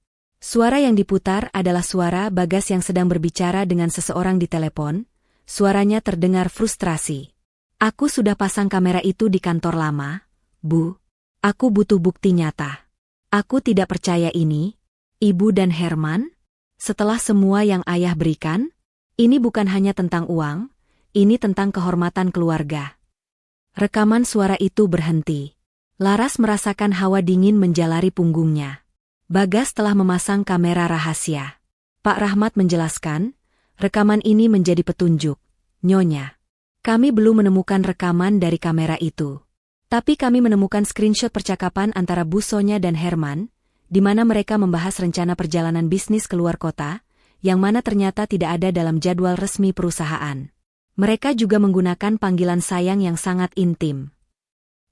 Suara yang diputar adalah suara Bagas yang sedang berbicara dengan seseorang di telepon. Suaranya terdengar frustrasi. Aku sudah pasang kamera itu di kantor lama, Bu. Aku butuh bukti nyata. Aku tidak percaya ini. Ibu dan Herman? Setelah semua yang ayah berikan? Ini bukan hanya tentang uang, ini tentang kehormatan keluarga. Rekaman suara itu berhenti. Laras merasakan hawa dingin menjalari punggungnya. Bagas telah memasang kamera rahasia. Pak Rahmat menjelaskan, rekaman ini menjadi petunjuk. Nyonya, kami belum menemukan rekaman dari kamera itu. Tapi kami menemukan screenshot percakapan antara Bu Sonya dan Herman, di mana mereka membahas rencana perjalanan bisnis keluar kota, yang mana ternyata tidak ada dalam jadwal resmi perusahaan. Mereka juga menggunakan panggilan sayang yang sangat intim.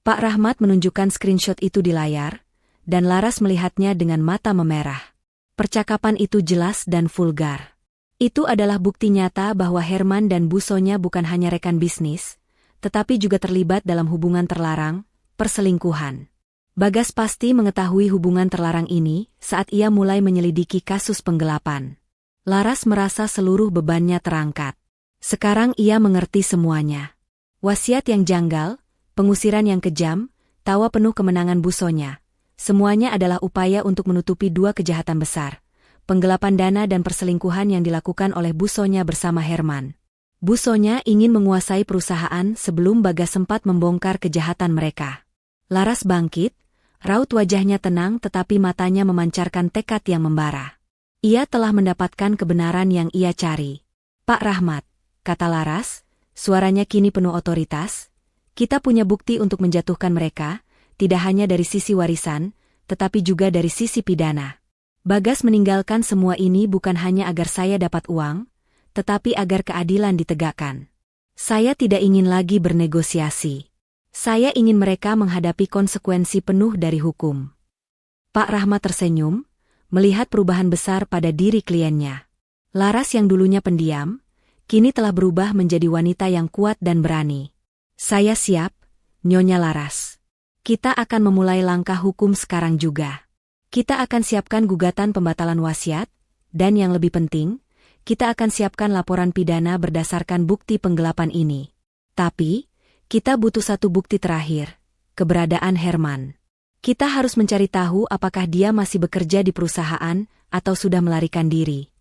Pak Rahmat menunjukkan screenshot itu di layar, dan Laras melihatnya dengan mata memerah. Percakapan itu jelas dan vulgar. Itu adalah bukti nyata bahwa Herman dan Bu Sonya bukan hanya rekan bisnis, tetapi juga terlibat dalam hubungan terlarang, perselingkuhan. Bagas pasti mengetahui hubungan terlarang ini saat ia mulai menyelidiki kasus penggelapan. Laras merasa seluruh bebannya terangkat. Sekarang ia mengerti semuanya. Wasiat yang janggal, pengusiran yang kejam, tawa penuh kemenangan Bu Sonya. Semuanya adalah upaya untuk menutupi dua kejahatan besar. Penggelapan dana dan perselingkuhan yang dilakukan oleh Bu Sonya bersama Herman. Bu Sonya ingin menguasai perusahaan sebelum Bagas sempat membongkar kejahatan mereka. Laras bangkit, raut wajahnya tenang tetapi matanya memancarkan tekad yang membara. Ia telah mendapatkan kebenaran yang ia cari. Pak Rahmat, kata Laras, suaranya kini penuh otoritas, kita punya bukti untuk menjatuhkan mereka, tidak hanya dari sisi warisan, tetapi juga dari sisi pidana. Bagas meninggalkan semua ini bukan hanya agar saya dapat uang, tetapi agar keadilan ditegakkan. Saya tidak ingin lagi bernegosiasi. Saya ingin mereka menghadapi konsekuensi penuh dari hukum. Pak Rahmat tersenyum, melihat perubahan besar pada diri kliennya. Laras yang dulunya pendiam, kini telah berubah menjadi wanita yang kuat dan berani. Saya siap, Nyonya Laras. Kita akan memulai langkah hukum sekarang juga. Kita akan siapkan gugatan pembatalan wasiat, dan yang lebih penting, kita akan siapkan laporan pidana berdasarkan bukti penggelapan ini. Tapi, kita butuh satu bukti terakhir, keberadaan Herman. Kita harus mencari tahu apakah dia masih bekerja di perusahaan atau sudah melarikan diri.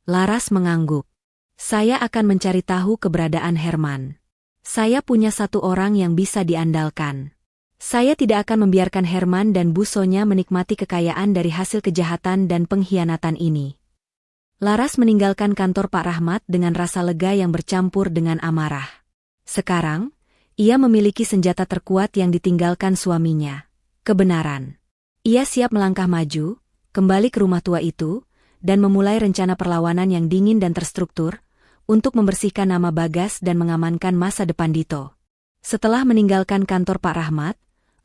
Laras mengangguk. Saya akan mencari tahu keberadaan Herman. Saya punya satu orang yang bisa diandalkan. Saya tidak akan membiarkan Herman dan Bu Sonya menikmati kekayaan dari hasil kejahatan dan pengkhianatan ini. Laras meninggalkan kantor Pak Rahmat dengan rasa lega yang bercampur dengan amarah. Sekarang, ia memiliki senjata terkuat yang ditinggalkan suaminya. Kebenaran. Ia siap melangkah maju, kembali ke rumah tua itu, dan memulai rencana perlawanan yang dingin dan terstruktur, untuk membersihkan nama Bagas dan mengamankan masa depan Dito. Setelah meninggalkan kantor Pak Rahmat,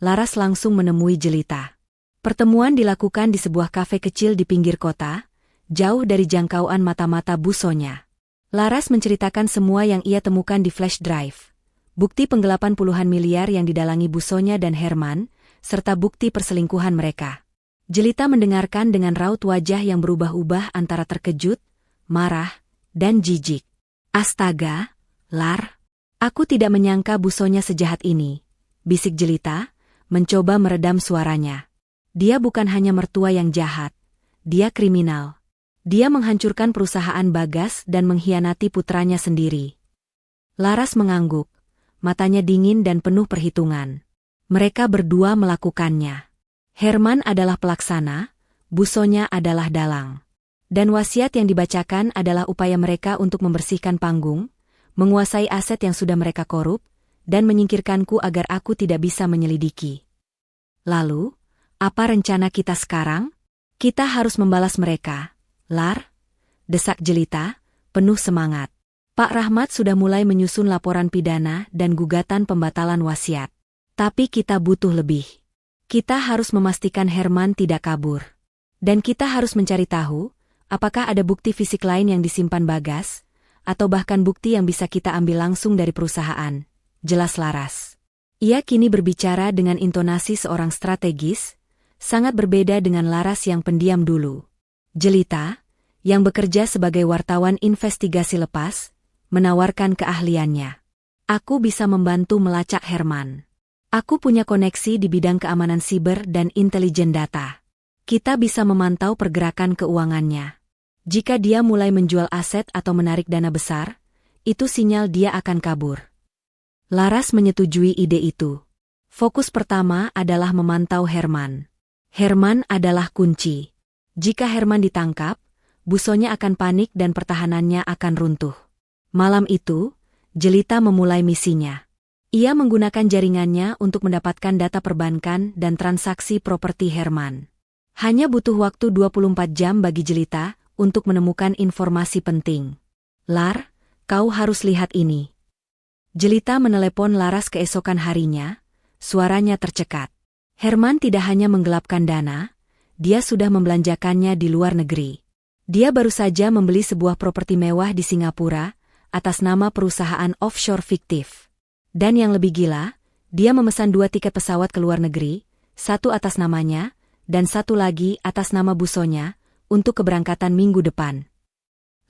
Laras langsung menemui Jelita. Pertemuan dilakukan di sebuah kafe kecil di pinggir kota, jauh dari jangkauan mata-mata Bu Sonya. Laras menceritakan semua yang ia temukan di flash drive. Bukti penggelapan puluhan miliar yang didalangi Bu Sonya dan Herman, serta bukti perselingkuhan mereka. Jelita mendengarkan dengan raut wajah yang berubah-ubah antara terkejut, marah, dan jijik. Astaga, Lar, aku tidak menyangka Bu Sonya sejahat ini, bisik Jelita, mencoba meredam suaranya. Dia bukan hanya mertua yang jahat, dia kriminal. Dia menghancurkan perusahaan Bagas dan mengkhianati putranya sendiri. Laras mengangguk, matanya dingin dan penuh perhitungan. Mereka berdua melakukannya. Herman adalah pelaksana, Bu Sonya adalah dalang. Dan wasiat yang dibacakan adalah upaya mereka untuk membersihkan panggung, menguasai aset yang sudah mereka korup, dan menyingkirkanku agar aku tidak bisa menyelidiki. Lalu, apa rencana kita sekarang? Kita harus membalas mereka, Lar, desak Jelita, penuh semangat. Pak Rahmat sudah mulai menyusun laporan pidana dan gugatan pembatalan wasiat. Tapi kita butuh lebih. Kita harus memastikan Herman tidak kabur. Dan kita harus mencari tahu, apakah ada bukti fisik lain yang disimpan Bagas, atau bahkan bukti yang bisa kita ambil langsung dari perusahaan. Jelas Laras. Ia kini berbicara dengan intonasi seorang strategis, sangat berbeda dengan Laras yang pendiam dulu. Jelita, yang bekerja sebagai wartawan investigasi lepas, menawarkan keahliannya. Aku bisa membantu melacak Herman. Aku punya koneksi di bidang keamanan siber dan intelijen data. Kita bisa memantau pergerakan keuangannya. Jika dia mulai menjual aset atau menarik dana besar, itu sinyal dia akan kabur. Laras menyetujui ide itu. Fokus pertama adalah memantau Herman. Herman adalah kunci. Jika Herman ditangkap, Bu Sonya akan panik dan pertahanannya akan runtuh. Malam itu, Jelita memulai misinya. Ia menggunakan jaringannya untuk mendapatkan data perbankan dan transaksi properti Herman. Hanya butuh waktu 24 jam bagi Jelita untuk menemukan informasi penting. Lar, kau harus lihat ini. Jelita menelepon Laras keesokan harinya, suaranya tercekat. Herman tidak hanya menggelapkan dana, dia sudah membelanjakannya di luar negeri. Dia baru saja membeli sebuah properti mewah di Singapura, atas nama perusahaan offshore fiktif. Dan yang lebih gila, dia memesan 2 tiket pesawat ke luar negeri, satu atas namanya, dan satu lagi atas nama Bu Sonya, untuk keberangkatan minggu depan.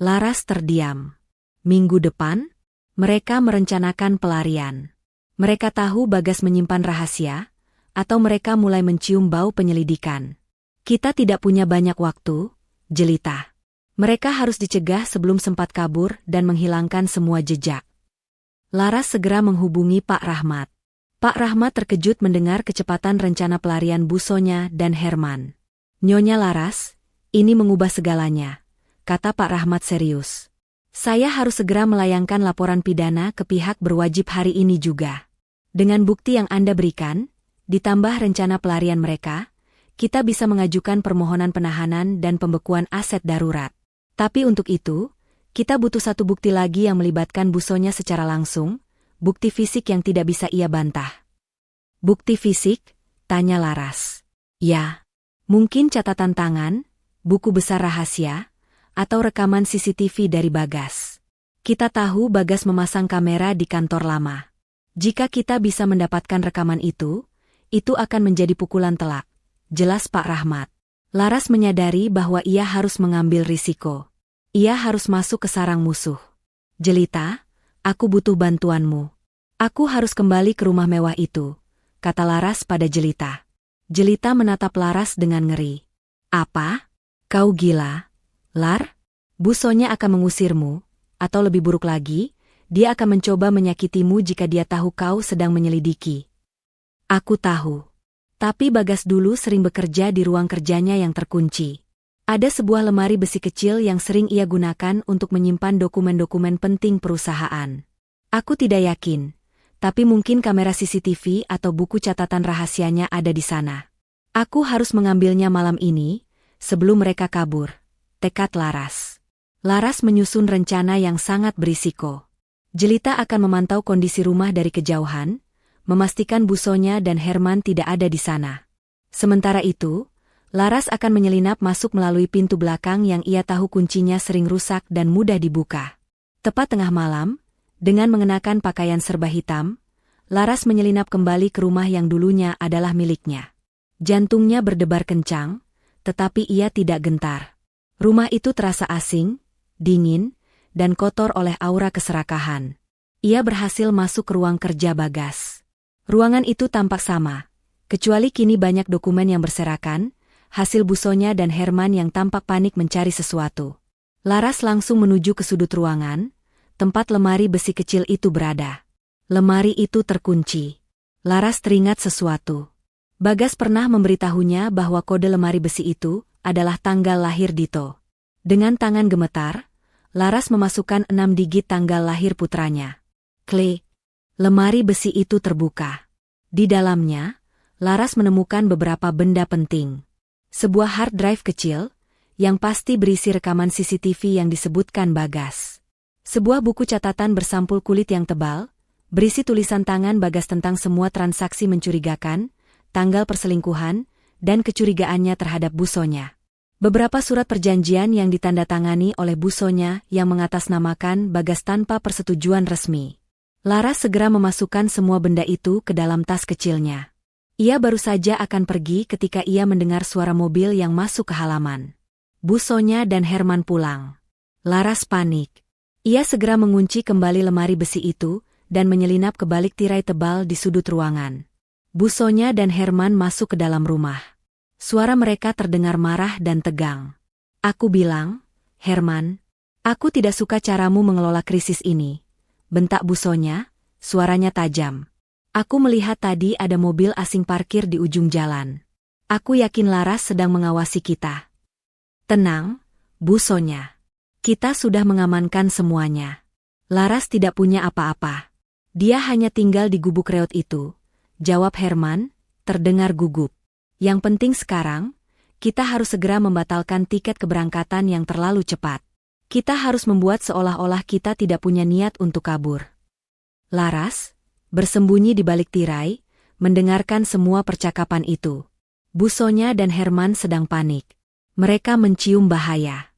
Laras terdiam. Minggu depan? Mereka merencanakan pelarian. Mereka tahu Bagas menyimpan rahasia, atau mereka mulai mencium bau penyelidikan. Kita tidak punya banyak waktu, Jelita. Mereka harus dicegah sebelum sempat kabur dan menghilangkan semua jejak. Laras segera menghubungi Pak Rahmat. Pak Rahmat terkejut mendengar kecepatan rencana pelarian Bu Sonya dan Herman. Nyonya Laras, ini mengubah segalanya, kata Pak Rahmat serius. Saya harus segera melayangkan laporan pidana ke pihak berwajib hari ini juga. Dengan bukti yang Anda berikan, ditambah rencana pelarian mereka, kita bisa mengajukan permohonan penahanan dan pembekuan aset darurat. Tapi untuk itu, Kita butuh satu bukti lagi yang melibatkan Bu Sonya secara langsung, bukti fisik yang tidak bisa ia bantah. Bukti fisik? Tanya Laras. Ya, mungkin catatan tangan, buku besar rahasia, atau rekaman CCTV dari Bagas. Kita tahu Bagas memasang kamera di kantor lama. Jika kita bisa mendapatkan rekaman itu akan menjadi pukulan telak. Jelas Pak Rahmat. Laras menyadari bahwa ia harus mengambil risiko. Ia harus masuk ke sarang musuh. Jelita, aku butuh bantuanmu. Aku harus kembali ke rumah mewah itu, kata Laras pada Jelita. Jelita menatap Laras dengan ngeri. Apa? Kau gila? Lar? Bu Sonya akan mengusirmu, atau lebih buruk lagi, dia akan mencoba menyakitimu jika dia tahu kau sedang menyelidiki. Aku tahu. Tapi Bagas dulu sering bekerja di ruang kerjanya yang terkunci. Ada sebuah lemari besi kecil yang sering ia gunakan untuk menyimpan dokumen-dokumen penting perusahaan. Aku tidak yakin, tapi mungkin kamera CCTV atau buku catatan rahasianya ada di sana. Aku harus mengambilnya malam ini, sebelum mereka kabur. Tekad Laras. Laras menyusun rencana yang sangat berisiko. Jelita akan memantau kondisi rumah dari kejauhan, memastikan Bu Sonya dan Herman tidak ada di sana. Sementara itu, Laras akan menyelinap masuk melalui pintu belakang yang ia tahu kuncinya sering rusak dan mudah dibuka. Tepat tengah malam, dengan mengenakan pakaian serba hitam, Laras menyelinap kembali ke rumah yang dulunya adalah miliknya. Jantungnya berdebar kencang, tetapi ia tidak gentar. Rumah itu terasa asing, dingin, dan kotor oleh aura keserakahan. Ia berhasil masuk ke ruang kerja Bagas. Ruangan itu tampak sama, kecuali kini banyak dokumen yang berserakan, hasil Bu Sonya dan Herman yang tampak panik mencari sesuatu. Laras langsung menuju ke sudut ruangan, tempat lemari besi kecil itu berada. Lemari itu terkunci. Laras teringat sesuatu. Bagas pernah memberitahunya bahwa kode lemari besi itu adalah tanggal lahir Dito. Dengan tangan gemetar, Laras memasukkan 6 digit tanggal lahir putranya. Klik. Lemari besi itu terbuka. Di dalamnya, Laras menemukan beberapa benda penting. Sebuah hard drive kecil, yang pasti berisi rekaman CCTV yang disebutkan Bagas. Sebuah buku catatan bersampul kulit yang tebal, berisi tulisan tangan Bagas tentang semua transaksi mencurigakan, tanggal perselingkuhan, dan kecurigaannya terhadap Bu Sonya. Beberapa surat perjanjian yang ditandatangani oleh Bu Sonya yang mengatasnamakan Bagas tanpa persetujuan resmi. Laras segera memasukkan semua benda itu ke dalam tas kecilnya. Ia baru saja akan pergi ketika ia mendengar suara mobil yang masuk ke halaman. Bu Sonya dan Herman pulang. Laras panik. Ia segera mengunci kembali lemari besi itu dan menyelinap ke balik tirai tebal di sudut ruangan. Bu Sonya dan Herman masuk ke dalam rumah. Suara mereka terdengar marah dan tegang. Aku bilang, Herman, aku tidak suka caramu mengelola krisis ini. Bentak Bu Sonya, suaranya tajam. Aku melihat tadi ada mobil asing parkir di ujung jalan. Aku yakin Laras sedang mengawasi kita. Tenang, Bu Sonya. Kita sudah mengamankan semuanya. Laras tidak punya apa-apa. Dia hanya tinggal di gubuk reot itu. Jawab Herman, terdengar gugup. Yang penting sekarang, kita harus segera membatalkan tiket keberangkatan yang terlalu cepat. Kita harus membuat seolah-olah kita tidak punya niat untuk kabur. Laras, bersembunyi di balik tirai, mendengarkan semua percakapan itu. Bu Sonya dan Herman sedang panik. Mereka mencium bahaya.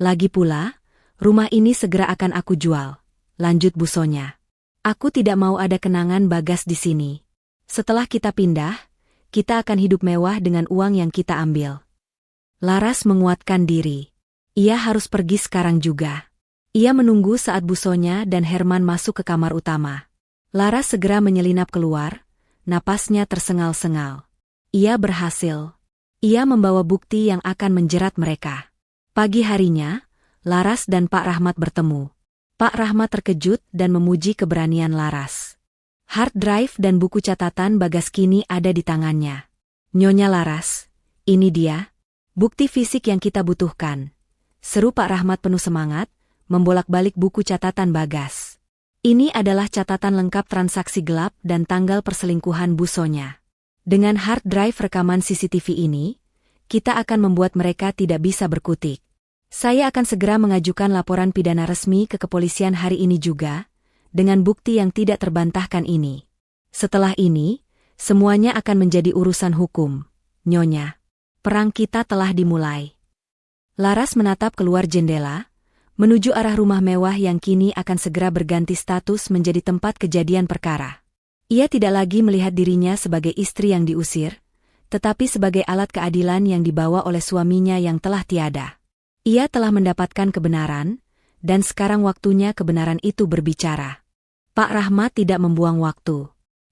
Lagi pula, rumah ini segera akan aku jual, lanjut Bu Sonya. Aku tidak mau ada kenangan Bagas di sini. Setelah kita pindah, kita akan hidup mewah dengan uang yang kita ambil. Laras menguatkan diri. Ia harus pergi sekarang juga. Ia menunggu saat Bu Sonya dan Herman masuk ke kamar utama. Laras segera menyelinap keluar, napasnya tersengal-sengal. Ia berhasil. Ia membawa bukti yang akan menjerat mereka. Pagi harinya, Laras dan Pak Rahmat bertemu. Pak Rahmat terkejut dan memuji keberanian Laras. Hard drive dan buku catatan Bagas kini ada di tangannya. Nyonya Laras, ini dia, bukti fisik yang kita butuhkan. Seru Pak Rahmat penuh semangat, membolak-balik buku catatan Bagas. Ini adalah catatan lengkap transaksi gelap dan tanggal perselingkuhan Bu Sonya. Dengan hard drive rekaman CCTV ini, kita akan membuat mereka tidak bisa berkutik. Saya akan segera mengajukan laporan pidana resmi ke kepolisian hari ini juga, dengan bukti yang tidak terbantahkan ini. Setelah ini, semuanya akan menjadi urusan hukum, Nyonya. Perang kita telah dimulai. Laras menatap keluar jendela, menuju arah rumah mewah yang kini akan segera berganti status menjadi tempat kejadian perkara. Ia tidak lagi melihat dirinya sebagai istri yang diusir, tetapi sebagai alat keadilan yang dibawa oleh suaminya yang telah tiada. Ia telah mendapatkan kebenaran, dan sekarang waktunya kebenaran itu berbicara. Pak Rahmat tidak membuang waktu.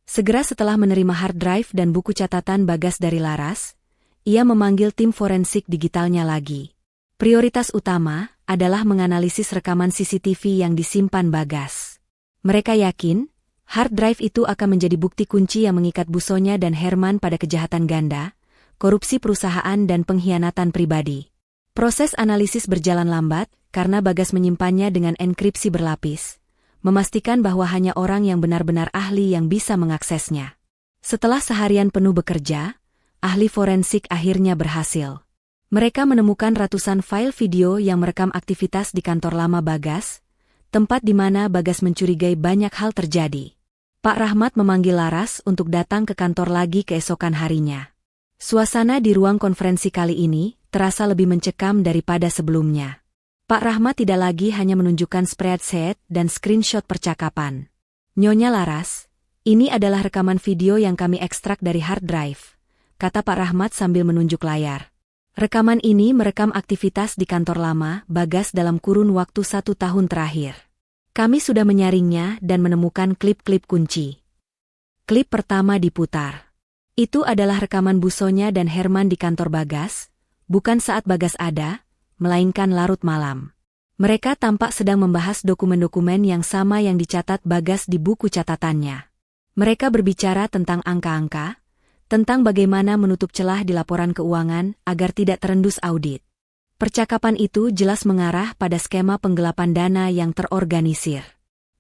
Segera setelah menerima hard drive dan buku catatan Bagas dari Laras, ia memanggil tim forensik digitalnya lagi. Prioritas utama adalah menganalisis rekaman CCTV yang disimpan Bagas. Mereka yakin, hard drive itu akan menjadi bukti kunci yang mengikat Busonya dan Herman pada kejahatan ganda, korupsi perusahaan dan pengkhianatan pribadi. Proses analisis berjalan lambat karena Bagas menyimpannya dengan enkripsi berlapis, memastikan bahwa hanya orang yang benar-benar ahli yang bisa mengaksesnya. Setelah seharian penuh bekerja, ahli forensik akhirnya berhasil. Mereka menemukan ratusan file video yang merekam aktivitas di kantor lama Bagas, tempat di mana Bagas mencurigai banyak hal terjadi. Pak Rahmat memanggil Laras untuk datang ke kantor lagi keesokan harinya. Suasana di ruang konferensi kali ini terasa lebih mencekam daripada sebelumnya. Pak Rahmat tidak lagi hanya menunjukkan spreadsheet dan screenshot percakapan. Nyonya Laras, ini adalah rekaman video yang kami ekstrak dari hard drive, kata Pak Rahmat sambil menunjuk layar. Rekaman ini merekam aktivitas di kantor lama Bagas dalam kurun waktu 1 tahun terakhir. Kami sudah menyaringnya dan menemukan klip-klip kunci. Klip pertama diputar. Itu adalah rekaman Busonya dan Herman di kantor Bagas, bukan saat Bagas ada, melainkan larut malam. Mereka tampak sedang membahas dokumen-dokumen yang sama yang dicatat Bagas di buku catatannya. Mereka berbicara tentang angka-angka, tentang bagaimana menutup celah di laporan keuangan agar tidak terendus audit. Percakapan itu jelas mengarah pada skema penggelapan dana yang terorganisir.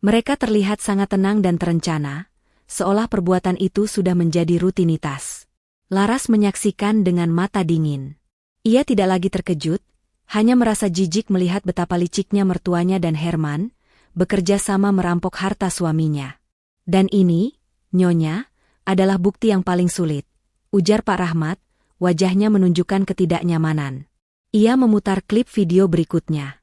Mereka terlihat sangat tenang dan terencana, seolah perbuatan itu sudah menjadi rutinitas. Laras menyaksikan dengan mata dingin. Ia tidak lagi terkejut, hanya merasa jijik melihat betapa liciknya mertuanya dan Herman, bekerja sama merampok harta suaminya. Dan ini, Nyonya, adalah bukti yang paling sulit, ujar Pak Rahmat, wajahnya menunjukkan ketidaknyamanan. Ia memutar klip video berikutnya.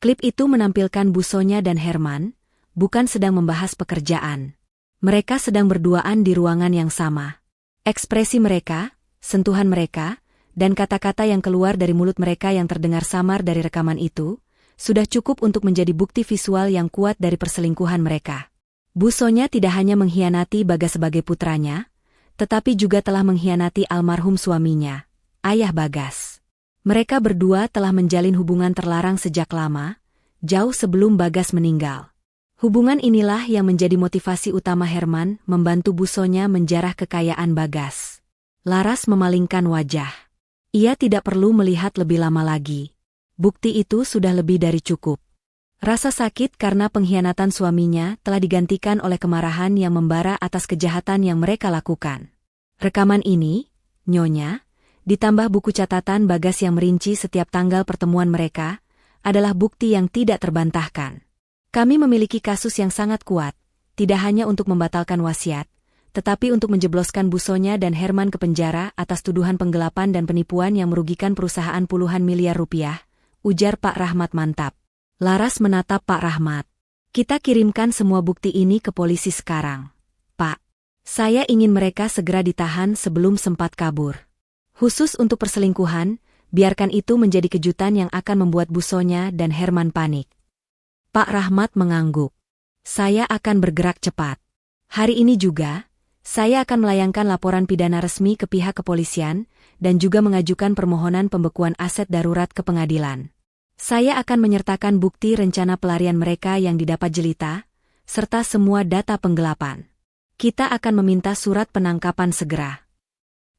Klip itu menampilkan Busonya dan Herman, bukan sedang membahas pekerjaan. Mereka sedang berduaan di ruangan yang sama. Ekspresi mereka, sentuhan mereka, dan kata-kata yang keluar dari mulut mereka yang terdengar samar dari rekaman itu, sudah cukup untuk menjadi bukti visual yang kuat dari perselingkuhan mereka. Busonya tidak hanya mengkhianati Bagas sebagai putranya, tetapi juga telah mengkhianati almarhum suaminya, ayah Bagas. Mereka berdua telah menjalin hubungan terlarang sejak lama, jauh sebelum Bagas meninggal. Hubungan inilah yang menjadi motivasi utama Herman membantu Busonya menjarah kekayaan Bagas. Laras memalingkan wajah. Ia tidak perlu melihat lebih lama lagi. Bukti itu sudah lebih dari cukup. Rasa sakit karena pengkhianatan suaminya telah digantikan oleh kemarahan yang membara atas kejahatan yang mereka lakukan. Rekaman ini, Nyonya, ditambah buku catatan Bagas yang merinci setiap tanggal pertemuan mereka, adalah bukti yang tidak terbantahkan. Kami memiliki kasus yang sangat kuat, tidak hanya untuk membatalkan wasiat, tetapi untuk menjebloskan Busonya dan Herman ke penjara atas tuduhan penggelapan dan penipuan yang merugikan perusahaan puluhan miliar rupiah, ujar Pak Rahmat mantap. Laras menatap Pak Rahmat. Kita kirimkan semua bukti ini ke polisi sekarang, Pak. Saya ingin mereka segera ditahan sebelum sempat kabur. Khusus untuk perselingkuhan, biarkan itu menjadi kejutan yang akan membuat Busonya dan Herman panik. Pak Rahmat mengangguk. Saya akan bergerak cepat. Hari ini juga, saya akan melayangkan laporan pidana resmi ke pihak kepolisian dan juga mengajukan permohonan pembekuan aset darurat ke pengadilan. Saya akan menyertakan bukti rencana pelarian mereka yang didapat jelita, serta semua data penggelapan. Kita akan meminta surat penangkapan segera.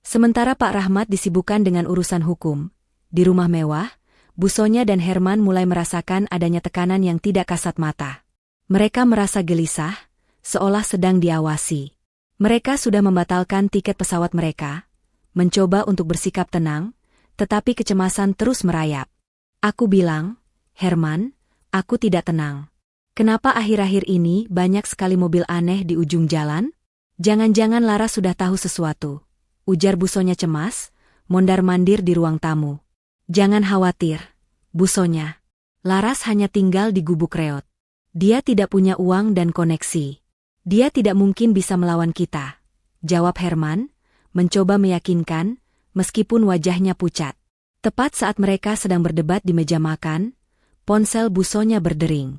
Sementara Pak Rahmat disibukkan dengan urusan hukum, di rumah mewah, Busonya dan Herman mulai merasakan adanya tekanan yang tidak kasat mata. Mereka merasa gelisah, seolah sedang diawasi. Mereka sudah membatalkan tiket pesawat mereka, mencoba untuk bersikap tenang, tetapi kecemasan terus merayap. Aku bilang, Herman, aku tidak tenang. Kenapa akhir-akhir ini banyak sekali mobil aneh di ujung jalan? Jangan-jangan Laras sudah tahu sesuatu. Ujar Bu Sonya cemas, mondar-mandir di ruang tamu. Jangan khawatir, Bu Sonya. Laras hanya tinggal di gubuk reot. Dia tidak punya uang dan koneksi. Dia tidak mungkin bisa melawan kita. Jawab Herman, mencoba meyakinkan, meskipun wajahnya pucat. Tepat saat mereka sedang berdebat di meja makan, ponsel Bu Sonya berdering.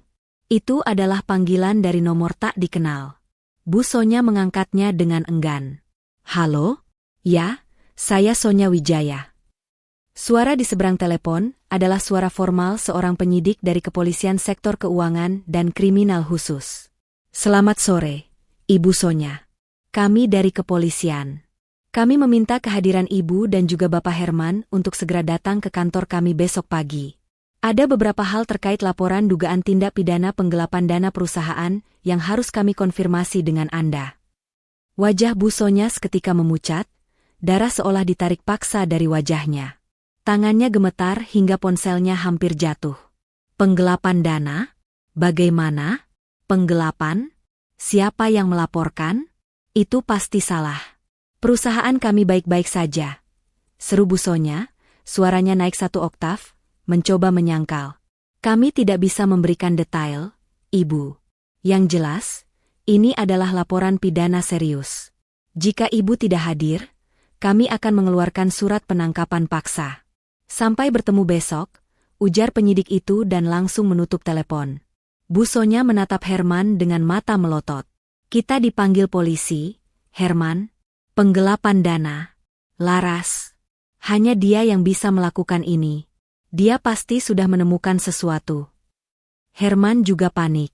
Itu adalah panggilan dari nomor tak dikenal. Bu Sonya mengangkatnya dengan enggan. Halo? Ya, saya Sonya Wijaya. Suara di seberang telepon adalah suara formal seorang penyidik dari Kepolisian Sektor Keuangan dan Kriminal Khusus. Selamat sore, Ibu Sonya. Kami dari kepolisian. Kami meminta kehadiran Ibu dan juga Bapak Herman untuk segera datang ke kantor kami besok pagi. Ada beberapa hal terkait laporan dugaan tindak pidana penggelapan dana perusahaan yang harus kami konfirmasi dengan Anda. Wajah Bu Sonya seketika memucat, darah seolah ditarik paksa dari wajahnya. Tangannya gemetar hingga ponselnya hampir jatuh. Penggelapan dana? Bagaimana? Penggelapan? Siapa yang melaporkan? Itu pasti salah. Perusahaan kami baik-baik saja. Seru Bu Sonya, suaranya naik 1 oktav, mencoba menyangkal. Kami tidak bisa memberikan detail, Ibu. Yang jelas, ini adalah laporan pidana serius. Jika Ibu tidak hadir, kami akan mengeluarkan surat penangkapan paksa. Sampai bertemu besok, ujar penyidik itu dan langsung menutup telepon. Bu Sonya menatap Herman dengan mata melotot. Kita dipanggil polisi, Herman. Penggelapan dana. Laras. Hanya dia yang bisa melakukan ini. Dia pasti sudah menemukan sesuatu. Herman juga panik.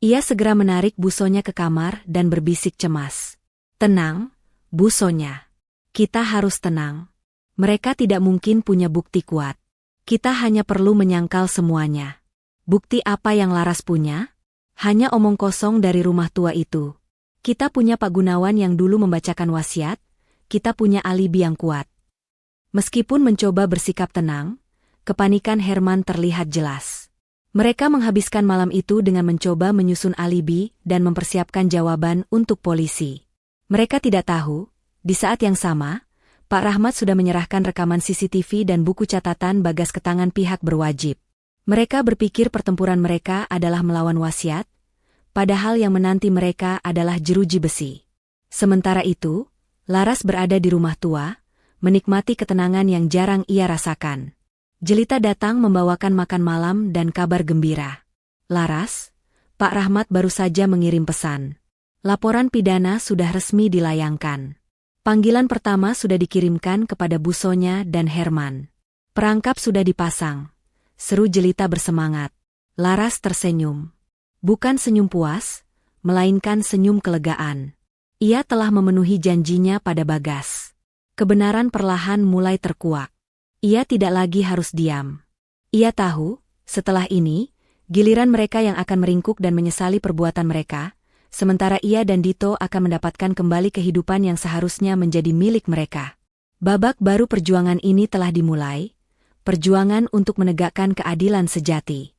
Ia segera menarik Bu Sonya ke kamar dan berbisik cemas. Tenang, Bu Sonya. Kita harus tenang. Mereka tidak mungkin punya bukti kuat. Kita hanya perlu menyangkal semuanya. Bukti apa yang Laras punya? Hanya omong kosong dari rumah tua itu. Kita punya Pak Gunawan yang dulu membacakan wasiat, kita punya alibi yang kuat. Meskipun mencoba bersikap tenang, kepanikan Herman terlihat jelas. Mereka menghabiskan malam itu dengan mencoba menyusun alibi dan mempersiapkan jawaban untuk polisi. Mereka tidak tahu, di saat yang sama, Pak Rahmat sudah menyerahkan rekaman CCTV dan buku catatan Bagas ke tangan pihak berwajib. Mereka berpikir pertempuran mereka adalah melawan wasiat, padahal yang menanti mereka adalah jeruji besi. Sementara itu, Laras berada di rumah tua, menikmati ketenangan yang jarang ia rasakan. Jelita datang membawakan makan malam dan kabar gembira. Laras, Pak Rahmat baru saja mengirim pesan. Laporan pidana sudah resmi dilayangkan. Panggilan pertama sudah dikirimkan kepada Bu Sonya dan Herman. Perangkap sudah dipasang. Seru Jelita bersemangat. Laras tersenyum. Bukan senyum puas, melainkan senyum kelegaan. Ia telah memenuhi janjinya pada Bagas. Kebenaran perlahan mulai terkuak. Ia tidak lagi harus diam. Ia tahu, setelah ini, giliran mereka yang akan meringkuk dan menyesali perbuatan mereka, sementara ia dan Dito akan mendapatkan kembali kehidupan yang seharusnya menjadi milik mereka. Babak baru perjuangan ini telah dimulai, perjuangan untuk menegakkan keadilan sejati.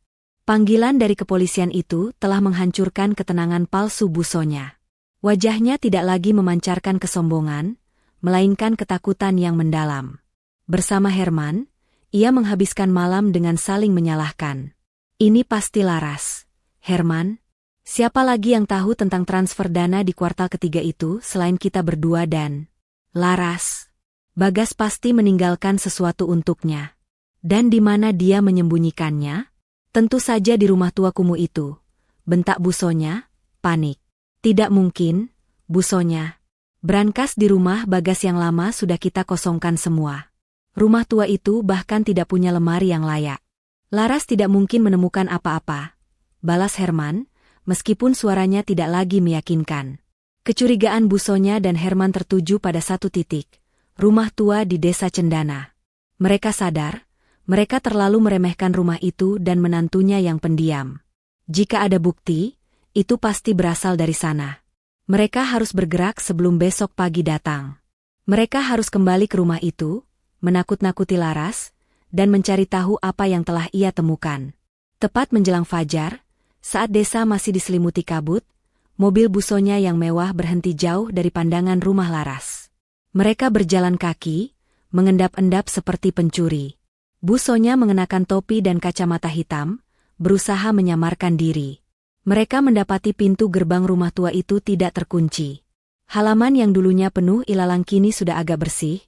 Panggilan dari kepolisian itu telah menghancurkan ketenangan palsu Bu Sonya. Wajahnya tidak lagi memancarkan kesombongan, melainkan ketakutan yang mendalam. Bersama Herman, ia menghabiskan malam dengan saling menyalahkan. Ini pasti Laras. Herman, siapa lagi yang tahu tentang transfer dana di kuartal ketiga itu selain kita berdua dan Laras? Bagas pasti meninggalkan sesuatu untuknya. Dan di mana dia menyembunyikannya? Tentu saja di rumah tua kumuh itu. Bentak Bu Sonya, panik. Tidak mungkin, Bu Sonya. Brankas di rumah Bagas yang lama sudah kita kosongkan semua. Rumah tua itu bahkan tidak punya lemari yang layak. Laras tidak mungkin menemukan apa-apa. Balas Herman, meskipun suaranya tidak lagi meyakinkan. Kecurigaan Bu Sonya dan Herman tertuju pada satu titik. Rumah tua di desa Cendana. Mereka sadar, mereka terlalu meremehkan rumah itu dan menantunya yang pendiam. Jika ada bukti, itu pasti berasal dari sana. Mereka harus bergerak sebelum besok pagi datang. Mereka harus kembali ke rumah itu, menakut-nakuti Laras, dan mencari tahu apa yang telah ia temukan. Tepat menjelang fajar, saat desa masih diselimuti kabut, mobil busonya yang mewah berhenti jauh dari pandangan rumah Laras. Mereka berjalan kaki, mengendap-endap seperti pencuri. Busonya mengenakan topi dan kacamata hitam, berusaha menyamarkan diri. Mereka mendapati pintu gerbang rumah tua itu tidak terkunci. Halaman yang dulunya penuh ilalang kini sudah agak bersih,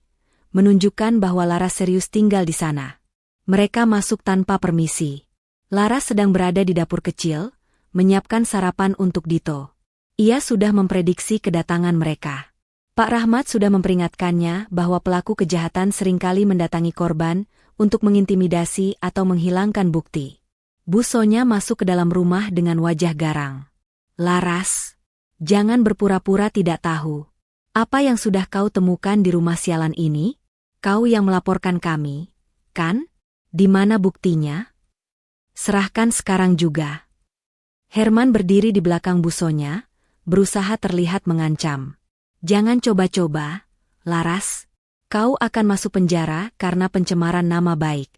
menunjukkan bahwa Laras serius tinggal di sana. Mereka masuk tanpa permisi. Laras sedang berada di dapur kecil, menyiapkan sarapan untuk Dito. Ia sudah memprediksi kedatangan mereka. Pak Rahmat sudah memperingatkannya bahwa pelaku kejahatan seringkali mendatangi korban untuk mengintimidasi atau menghilangkan bukti. Busonya masuk ke dalam rumah dengan wajah garang. Laras, jangan berpura-pura tidak tahu. Apa yang sudah kau temukan di rumah sialan ini? Kau yang melaporkan kami, kan? Di mana buktinya? Serahkan sekarang juga. Herman berdiri di belakang busonya, berusaha terlihat mengancam. Jangan coba-coba, Laras. Kau akan masuk penjara karena pencemaran nama baik.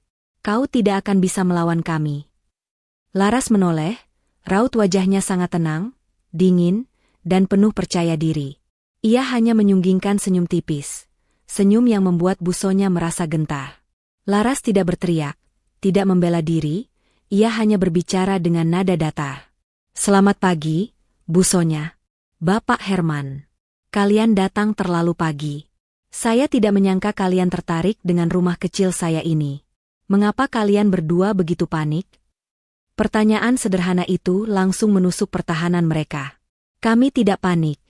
Kau tidak akan bisa melawan kami. Laras menoleh, raut wajahnya sangat tenang, dingin, dan penuh percaya diri. Ia hanya menyunggingkan senyum tipis. Senyum yang membuat busonya merasa gentar. Laras tidak berteriak, tidak membela diri, ia hanya berbicara dengan nada datar. Selamat pagi, busonya. Bapak Herman. Kalian datang terlalu pagi. Saya tidak menyangka kalian tertarik dengan rumah kecil saya ini. Mengapa kalian berdua begitu panik? Pertanyaan sederhana itu langsung menusuk pertahanan mereka. Kami tidak panik,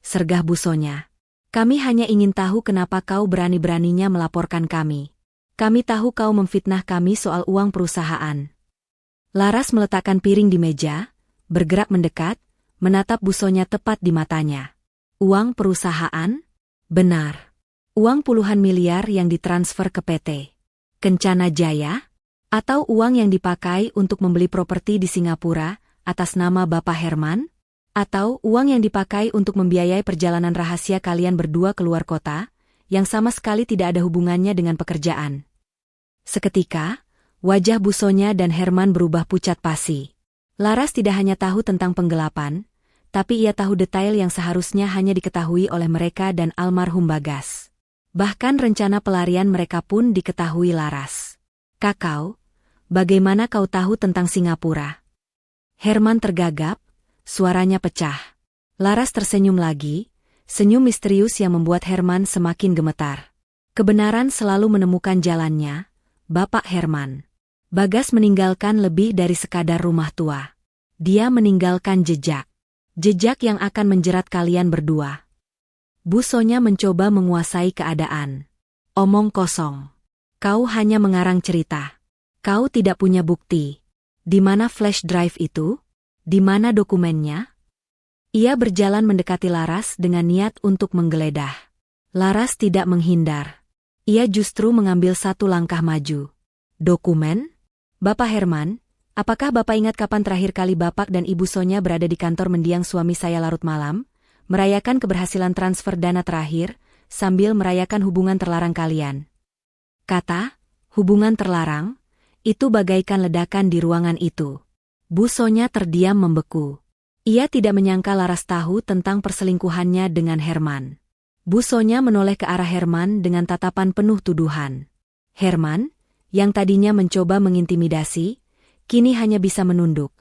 sergah busonya. Kami hanya ingin tahu kenapa kau berani-beraninya melaporkan kami. Kami tahu kau memfitnah kami soal uang perusahaan. Laras meletakkan piring di meja, bergerak mendekat, menatap busonya tepat di matanya. Uang perusahaan? Benar. Uang puluhan miliar yang ditransfer ke PT Kencana Jaya? Atau uang yang dipakai untuk membeli properti di Singapura atas nama Bapak Herman? Atau uang yang dipakai untuk membiayai perjalanan rahasia kalian berdua keluar kota, yang sama sekali tidak ada hubungannya dengan pekerjaan. Seketika, wajah busonya dan Herman berubah pucat pasi. Laras tidak hanya tahu tentang penggelapan, tapi ia tahu detail yang seharusnya hanya diketahui oleh mereka dan almarhum Bagas. Bahkan rencana pelarian mereka pun diketahui Laras. Kakau, bagaimana kau tahu tentang Singapura? Herman tergagap. Suaranya pecah. Laras tersenyum lagi, senyum misterius yang membuat Herman semakin gemetar. Kebenaran selalu menemukan jalannya, Bapak Herman. Bagas meninggalkan lebih dari sekadar rumah tua. Dia meninggalkan jejak. Jejak yang akan menjerat kalian berdua. Busonya mencoba menguasai keadaan. Omong kosong. Kau hanya mengarang cerita. Kau tidak punya bukti. Di mana flash drive itu? Di mana dokumennya? Ia berjalan mendekati Laras dengan niat untuk menggeledah. Laras tidak menghindar. Ia justru mengambil satu langkah maju. Dokumen? Bapak Herman, apakah Bapak ingat kapan terakhir kali Bapak dan Ibu Sonya berada di kantor mendiang suami saya larut malam, merayakan keberhasilan transfer dana terakhir, sambil merayakan hubungan terlarang kalian? Kata, hubungan terlarang, itu bagaikan ledakan di ruangan itu. Busonya terdiam membeku. Ia tidak menyangka Laras tahu tentang perselingkuhannya dengan Herman. Busonya menoleh ke arah Herman dengan tatapan penuh tuduhan. Herman, yang tadinya mencoba mengintimidasi, kini hanya bisa menunduk.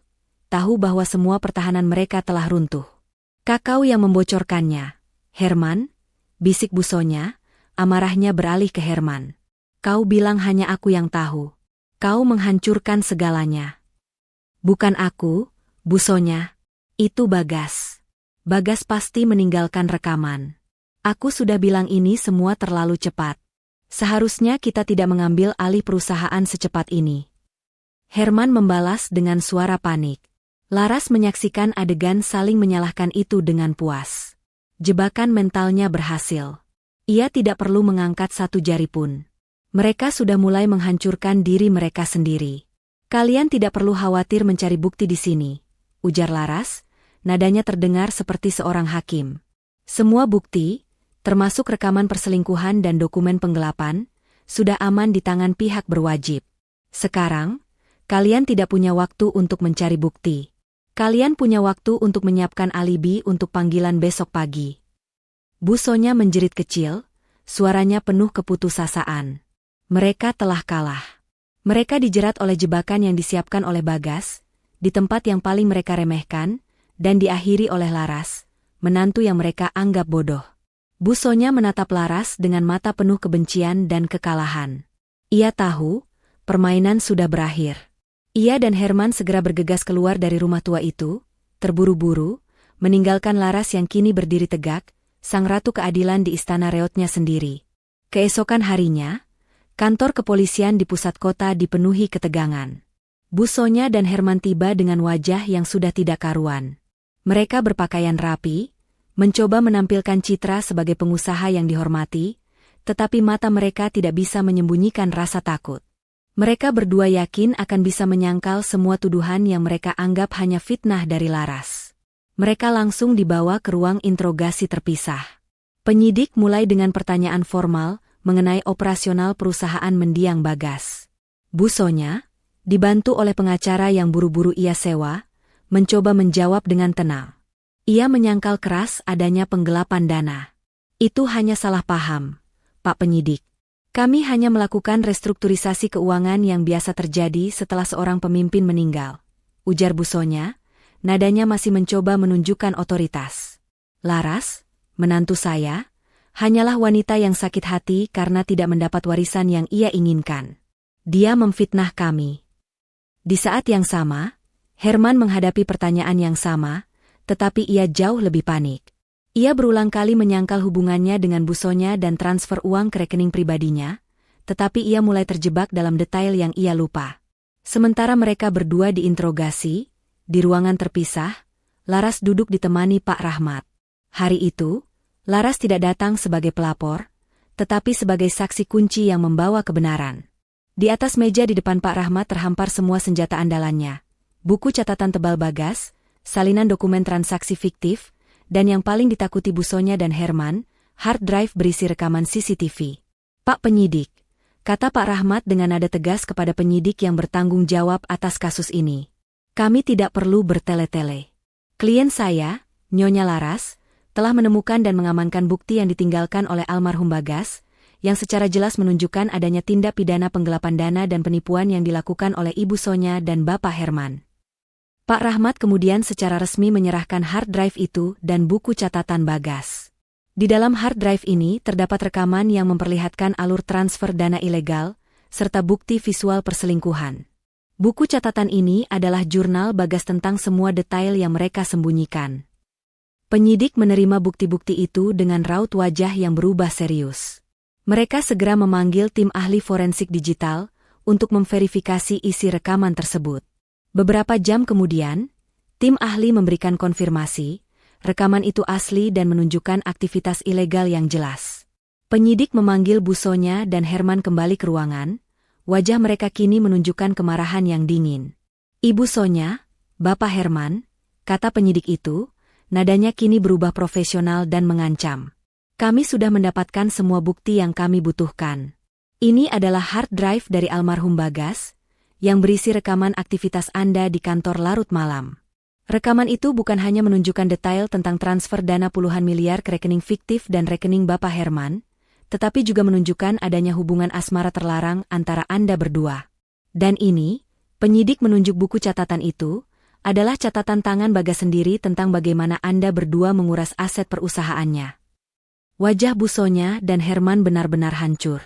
Tahu bahwa semua pertahanan mereka telah runtuh. Kakau yang membocorkannya. Herman, bisik busonya, amarahnya beralih ke Herman. Kau bilang hanya aku yang tahu. Kau menghancurkan segalanya. Bukan aku, busonya. Itu Bagas. Bagas pasti meninggalkan rekaman. Aku sudah bilang ini semua terlalu cepat. Seharusnya kita tidak mengambil alih perusahaan secepat ini. Herman membalas dengan suara panik. Laras menyaksikan adegan saling menyalahkan itu dengan puas. Jebakan mentalnya berhasil. Ia tidak perlu mengangkat satu jari pun. Mereka sudah mulai menghancurkan diri mereka sendiri. Kalian tidak perlu khawatir mencari bukti di sini, ujar Laras, nadanya terdengar seperti seorang hakim. Semua bukti, termasuk rekaman perselingkuhan dan dokumen penggelapan, sudah aman di tangan pihak berwajib. Sekarang, kalian tidak punya waktu untuk mencari bukti. Kalian punya waktu untuk menyiapkan alibi untuk panggilan besok pagi. Bu Sonya menjerit kecil, suaranya penuh keputusasaan. Mereka telah kalah. Mereka dijerat oleh jebakan yang disiapkan oleh Bagas, di tempat yang paling mereka remehkan, dan diakhiri oleh Laras, menantu yang mereka anggap bodoh. Bu Sonya menatap Laras dengan mata penuh kebencian dan kekalahan. Ia tahu, permainan sudah berakhir. Ia dan Herman segera bergegas keluar dari rumah tua itu, terburu-buru, meninggalkan Laras yang kini berdiri tegak, sang ratu keadilan di istana reotnya sendiri. Keesokan harinya, kantor kepolisian di pusat kota dipenuhi ketegangan. Bu Sonya dan Herman tiba dengan wajah yang sudah tidak karuan. Mereka berpakaian rapi, mencoba menampilkan citra sebagai pengusaha yang dihormati, tetapi mata mereka tidak bisa menyembunyikan rasa takut. Mereka berdua yakin akan bisa menyangkal semua tuduhan yang mereka anggap hanya fitnah dari Laras. Mereka langsung dibawa ke ruang interogasi terpisah. Penyidik mulai dengan pertanyaan formal mengenai operasional perusahaan mendiang Bagas. Bu Sonya, dibantu oleh pengacara yang buru-buru ia sewa, mencoba menjawab dengan tenang. Ia menyangkal keras adanya penggelapan dana. Itu hanya salah paham, Pak Penyidik. Kami hanya melakukan restrukturisasi keuangan yang biasa terjadi setelah seorang pemimpin meninggal, ujar Bu Sonya, nadanya masih mencoba menunjukkan otoritas. Laras, menantu saya, hanyalah wanita yang sakit hati karena tidak mendapat warisan yang ia inginkan. Dia memfitnah kami. Di saat yang sama, Herman menghadapi pertanyaan yang sama, tetapi ia jauh lebih panik. Ia berulang kali menyangkal hubungannya dengan Bu Sonya dan transfer uang ke rekening pribadinya, tetapi ia mulai terjebak dalam detail yang ia lupa. Sementara mereka berdua diinterogasi, di ruangan terpisah, Laras duduk ditemani Pak Rahmat. Hari itu, Laras tidak datang sebagai pelapor, tetapi sebagai saksi kunci yang membawa kebenaran. Di atas meja di depan Pak Rahmat terhampar semua senjata andalannya, buku catatan tebal Bagas, salinan dokumen transaksi fiktif, dan yang paling ditakuti Bu Sonya dan Herman, hard drive berisi rekaman CCTV. Pak Penyidik, kata Pak Rahmat dengan nada tegas kepada penyidik yang bertanggung jawab atas kasus ini. Kami tidak perlu bertele-tele. Klien saya, Nyonya Laras, telah menemukan dan mengamankan bukti yang ditinggalkan oleh almarhum Bagas, yang secara jelas menunjukkan adanya tindak pidana penggelapan dana dan penipuan yang dilakukan oleh Ibu Sonya dan Bapak Herman. Pak Rahmat kemudian secara resmi menyerahkan hard drive itu dan buku catatan Bagas. Di dalam hard drive ini terdapat rekaman yang memperlihatkan alur transfer dana ilegal, serta bukti visual perselingkuhan. Buku catatan ini adalah jurnal Bagas tentang semua detail yang mereka sembunyikan. Penyidik menerima bukti-bukti itu dengan raut wajah yang berubah serius. Mereka segera memanggil tim ahli forensik digital untuk memverifikasi isi rekaman tersebut. Beberapa jam kemudian, tim ahli memberikan konfirmasi, rekaman itu asli dan menunjukkan aktivitas ilegal yang jelas. Penyidik memanggil Bu Sonya dan Herman kembali ke ruangan, wajah mereka kini menunjukkan kemarahan yang dingin. Ibu Sonya, Bapak Herman, kata penyidik itu, nadanya kini berubah profesional dan mengancam. Kami sudah mendapatkan semua bukti yang kami butuhkan. Ini adalah hard drive dari almarhum Bagas, yang berisi rekaman aktivitas Anda di kantor larut malam. Rekaman itu bukan hanya menunjukkan detail tentang transfer dana puluhan miliar ke rekening fiktif dan rekening Bapak Herman, tetapi juga menunjukkan adanya hubungan asmara terlarang antara Anda berdua. Dan ini, penyidik menunjuk buku catatan itu, adalah catatan tangan Bagas sendiri tentang bagaimana Anda berdua menguras aset perusahaannya. Wajah Bu Sonya dan Herman benar-benar hancur.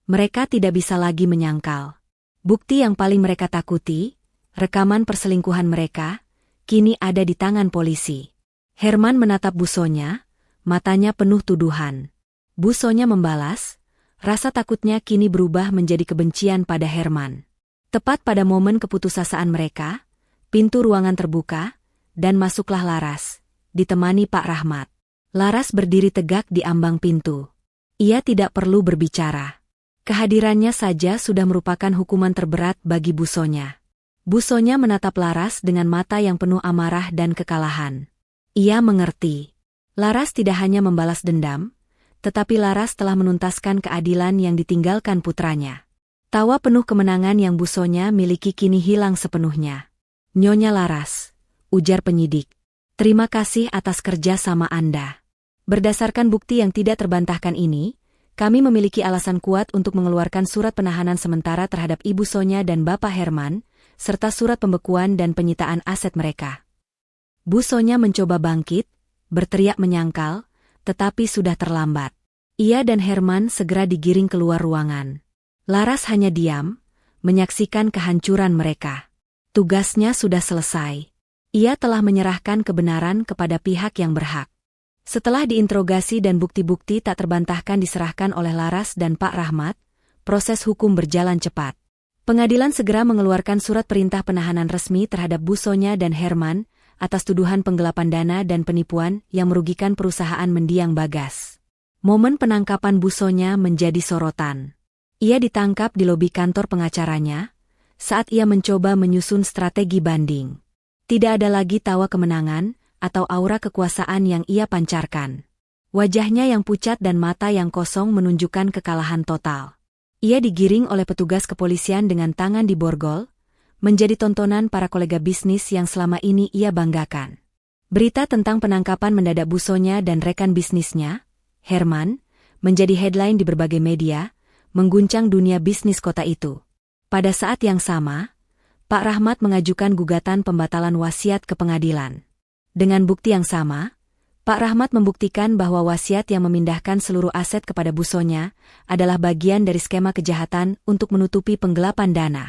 Mereka tidak bisa lagi menyangkal. Bukti yang paling mereka takuti, rekaman perselingkuhan mereka, kini ada di tangan polisi. Herman menatap Bu Sonya, matanya penuh tuduhan. Bu Sonya membalas, rasa takutnya kini berubah menjadi kebencian pada Herman. Tepat pada momen keputusasaan mereka, pintu ruangan terbuka, dan masuklah Laras, ditemani Pak Rahmat. Laras berdiri tegak di ambang pintu. Ia tidak perlu berbicara. Kehadirannya saja sudah merupakan hukuman terberat bagi Bu Sonya. Bu Sonya menatap Laras dengan mata yang penuh amarah dan kekalahan. Ia mengerti. Laras tidak hanya membalas dendam, tetapi Laras telah menuntaskan keadilan yang ditinggalkan putranya. Tawa penuh kemenangan yang Bu Sonya miliki kini hilang sepenuhnya. "Nyonya Laras," ujar penyidik, "terima kasih atas kerja sama Anda. Berdasarkan bukti yang tidak terbantahkan ini, kami memiliki alasan kuat untuk mengeluarkan surat penahanan sementara terhadap Ibu Sonya dan Bapak Herman, serta surat pembekuan dan penyitaan aset mereka." Bu Sonya mencoba bangkit, berteriak menyangkal, tetapi sudah terlambat. Ia dan Herman segera digiring keluar ruangan. Laras hanya diam, menyaksikan kehancuran mereka. Tugasnya sudah selesai. Ia telah menyerahkan kebenaran kepada pihak yang berhak. Setelah diinterogasi dan bukti-bukti tak terbantahkan diserahkan oleh Laras dan Pak Rahmat, proses hukum berjalan cepat. Pengadilan segera mengeluarkan surat perintah penahanan resmi terhadap Bu Sonya dan Herman atas tuduhan penggelapan dana dan penipuan yang merugikan perusahaan mendiang Bagas. Momen penangkapan Bu Sonya menjadi sorotan. Ia ditangkap di lobi kantor pengacaranya saat ia mencoba menyusun strategi banding. Tidak ada lagi tawa kemenangan atau aura kekuasaan yang ia pancarkan. Wajahnya yang pucat dan mata yang kosong menunjukkan kekalahan total. Ia digiring oleh petugas kepolisian dengan tangan diborgol, menjadi tontonan para kolega bisnis yang selama ini ia banggakan. Berita tentang penangkapan mendadak Bu Sonya dan rekan bisnisnya, Herman, menjadi headline di berbagai media, mengguncang dunia bisnis kota itu. Pada saat yang sama, Pak Rahmat mengajukan gugatan pembatalan wasiat ke pengadilan. Dengan bukti yang sama, Pak Rahmat membuktikan bahwa wasiat yang memindahkan seluruh aset kepada Bu Sonya adalah bagian dari skema kejahatan untuk menutupi penggelapan dana.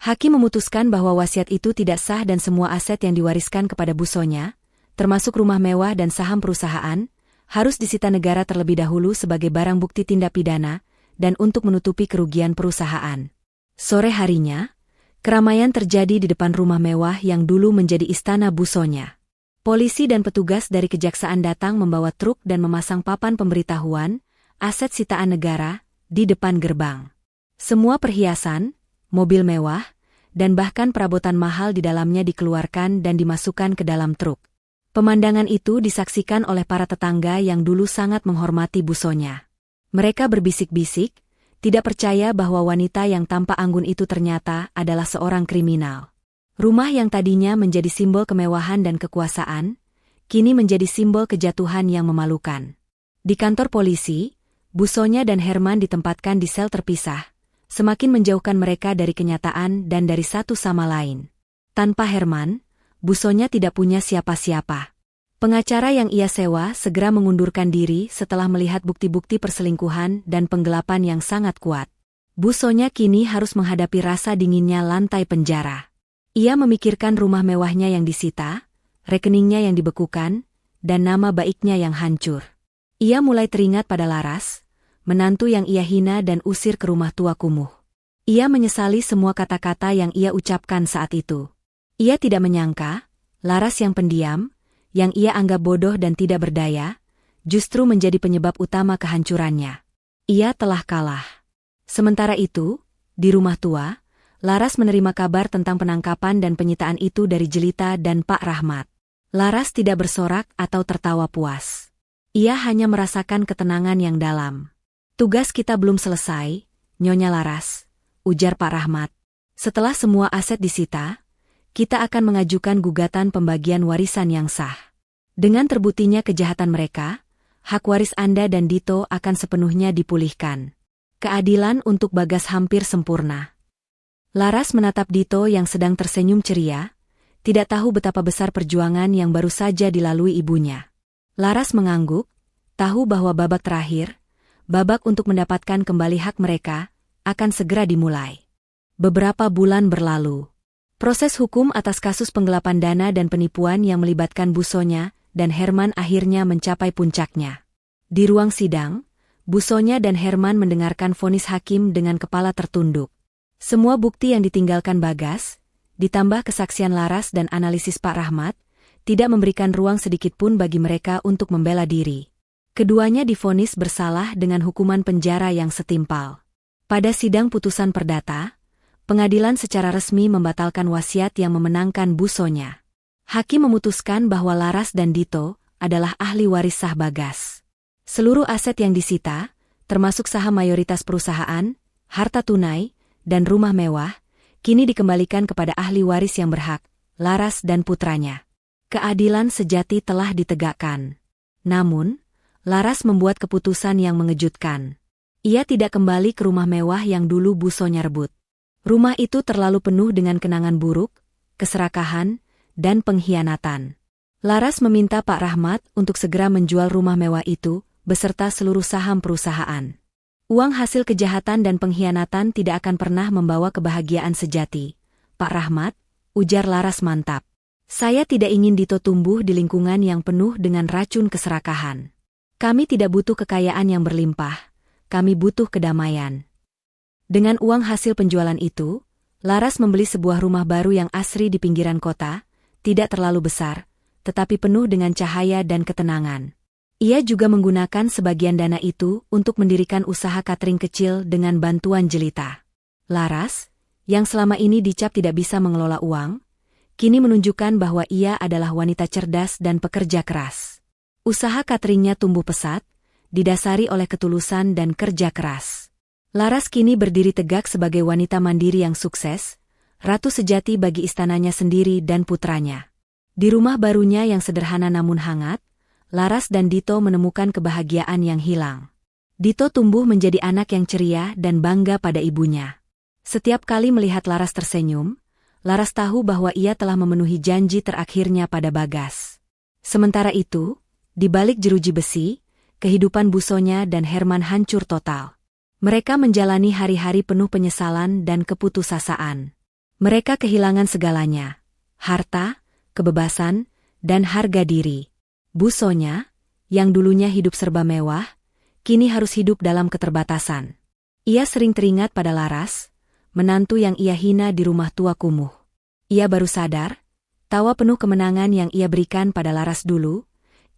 Hakim memutuskan bahwa wasiat itu tidak sah dan semua aset yang diwariskan kepada Bu Sonya, termasuk rumah mewah dan saham perusahaan, harus disita negara terlebih dahulu sebagai barang bukti tindak pidana dan untuk menutupi kerugian perusahaan. Sore harinya, keramaian terjadi di depan rumah mewah yang dulu menjadi istana Bu Sonya. Polisi dan petugas dari kejaksaan datang membawa truk dan memasang papan pemberitahuan, aset sitaan negara, di depan gerbang. Semua perhiasan, mobil mewah, dan bahkan perabotan mahal di dalamnya dikeluarkan dan dimasukkan ke dalam truk. Pemandangan itu disaksikan oleh para tetangga yang dulu sangat menghormati Bu Sonya. Mereka berbisik-bisik, tidak percaya bahwa wanita yang tampak anggun itu ternyata adalah seorang kriminal. Rumah yang tadinya menjadi simbol kemewahan dan kekuasaan, kini menjadi simbol kejatuhan yang memalukan. Di kantor polisi, Bu Sonya dan Herman ditempatkan di sel terpisah, semakin menjauhkan mereka dari kenyataan dan dari satu sama lain. Tanpa Herman, Bu Sonya tidak punya siapa-siapa. Pengacara yang ia sewa segera mengundurkan diri setelah melihat bukti-bukti perselingkuhan dan penggelapan yang sangat kuat. Bu Sonya kini harus menghadapi rasa dinginnya lantai penjara. Ia memikirkan rumah mewahnya yang disita, rekeningnya yang dibekukan, dan nama baiknya yang hancur. Ia mulai teringat pada Laras, menantu yang ia hina dan usir ke rumah tua kumuh. Ia menyesali semua kata-kata yang ia ucapkan saat itu. Ia tidak menyangka, Laras yang pendiam, yang ia anggap bodoh dan tidak berdaya, justru menjadi penyebab utama kehancurannya. Ia telah kalah. Sementara itu, di rumah tua, Laras menerima kabar tentang penangkapan dan penyitaan itu dari Jelita dan Pak Rahmat. Laras tidak bersorak atau tertawa puas. Ia hanya merasakan ketenangan yang dalam. "Tugas kita belum selesai, Nyonya Laras," ujar Pak Rahmat. "Setelah semua aset disita, kita akan mengajukan gugatan pembagian warisan yang sah. Dengan terbuktinya kejahatan mereka, hak waris Anda dan Dito akan sepenuhnya dipulihkan. Keadilan untuk Bagas hampir sempurna." Laras menatap Dito yang sedang tersenyum ceria, tidak tahu betapa besar perjuangan yang baru saja dilalui ibunya. Laras mengangguk, tahu bahwa babak terakhir, babak untuk mendapatkan kembali hak mereka, akan segera dimulai. Beberapa bulan berlalu. Proses hukum atas kasus penggelapan dana dan penipuan yang melibatkan Bu Sonya dan Herman akhirnya mencapai puncaknya. Di ruang sidang, Bu Sonya dan Herman mendengarkan vonis hakim dengan kepala tertunduk. Semua bukti yang ditinggalkan Bagas, ditambah kesaksian Laras dan analisis Pak Rahmat, tidak memberikan ruang sedikitpun bagi mereka untuk membela diri. Keduanya divonis bersalah dengan hukuman penjara yang setimpal. Pada sidang putusan perdata, pengadilan secara resmi membatalkan wasiat yang memenangkan Bu Sonya. Hakim memutuskan bahwa Laras dan Dito adalah ahli waris sah Bagas. Seluruh aset yang disita, termasuk saham mayoritas perusahaan, harta tunai, dan rumah mewah, kini dikembalikan kepada ahli waris yang berhak, Laras dan putranya. Keadilan sejati telah ditegakkan. Namun, Laras membuat keputusan yang mengejutkan. Ia tidak kembali ke rumah mewah yang dulu Busonya rebut. Rumah itu terlalu penuh dengan kenangan buruk, keserakahan, dan pengkhianatan. Laras meminta Pak Rahmat untuk segera menjual rumah mewah itu, beserta seluruh saham perusahaan. Uang hasil kejahatan dan pengkhianatan tidak akan pernah membawa kebahagiaan sejati. Pak Rahmat, ujar Laras mantap. Saya tidak ingin Dito tumbuh di lingkungan yang penuh dengan racun keserakahan. Kami tidak butuh kekayaan yang berlimpah, kami butuh kedamaian. Dengan uang hasil penjualan itu, Laras membeli sebuah rumah baru yang asri di pinggiran kota, tidak terlalu besar, tetapi penuh dengan cahaya dan ketenangan. Ia juga menggunakan sebagian dana itu untuk mendirikan usaha catering kecil dengan bantuan jelita. Laras, yang selama ini dicap tidak bisa mengelola uang, kini menunjukkan bahwa ia adalah wanita cerdas dan pekerja keras. Usaha cateringnya tumbuh pesat, didasari oleh ketulusan dan kerja keras. Laras kini berdiri tegak sebagai wanita mandiri yang sukses, ratu sejati bagi istananya sendiri dan putranya. Di rumah barunya yang sederhana namun hangat, Laras dan Dito menemukan kebahagiaan yang hilang. Dito tumbuh menjadi anak yang ceria dan bangga pada ibunya. Setiap kali melihat Laras tersenyum, Laras tahu bahwa ia telah memenuhi janji terakhirnya pada Bagas. Sementara itu, di balik jeruji besi, kehidupan Busonya dan Herman hancur total. Mereka menjalani hari-hari penuh penyesalan dan keputusasaan. Mereka kehilangan segalanya, harta, kebebasan, dan harga diri. Busonya, yang dulunya hidup serba mewah, kini harus hidup dalam keterbatasan. Ia sering teringat pada Laras, menantu yang ia hina di rumah tua kumuh. Ia baru sadar, tawa penuh kemenangan yang ia berikan pada Laras dulu,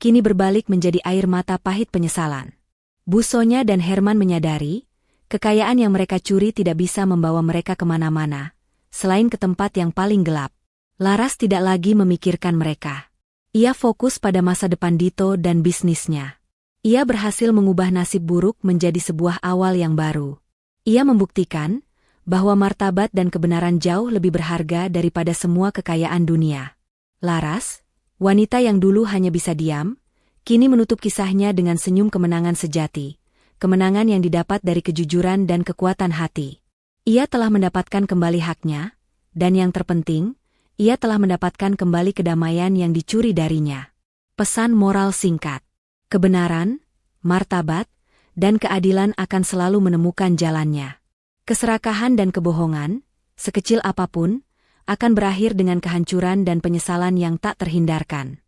kini berbalik menjadi air mata pahit penyesalan. Busonya dan Herman menyadari, kekayaan yang mereka curi tidak bisa membawa mereka kemana-mana, selain ke tempat yang paling gelap. Laras tidak lagi memikirkan mereka. Ia fokus pada masa depan Dito dan bisnisnya. Ia berhasil mengubah nasib buruk menjadi sebuah awal yang baru. Ia membuktikan bahwa martabat dan kebenaran jauh lebih berharga daripada semua kekayaan dunia. Laras, wanita yang dulu hanya bisa diam, kini menutup kisahnya dengan senyum kemenangan sejati, kemenangan yang didapat dari kejujuran dan kekuatan hati. Ia telah mendapatkan kembali haknya, dan yang terpenting, ia telah mendapatkan kembali kedamaian yang dicuri darinya. Pesan moral singkat. Kebenaran, martabat, dan keadilan akan selalu menemukan jalannya. Keserakahan dan kebohongan, sekecil apapun, akan berakhir dengan kehancuran dan penyesalan yang tak terhindarkan.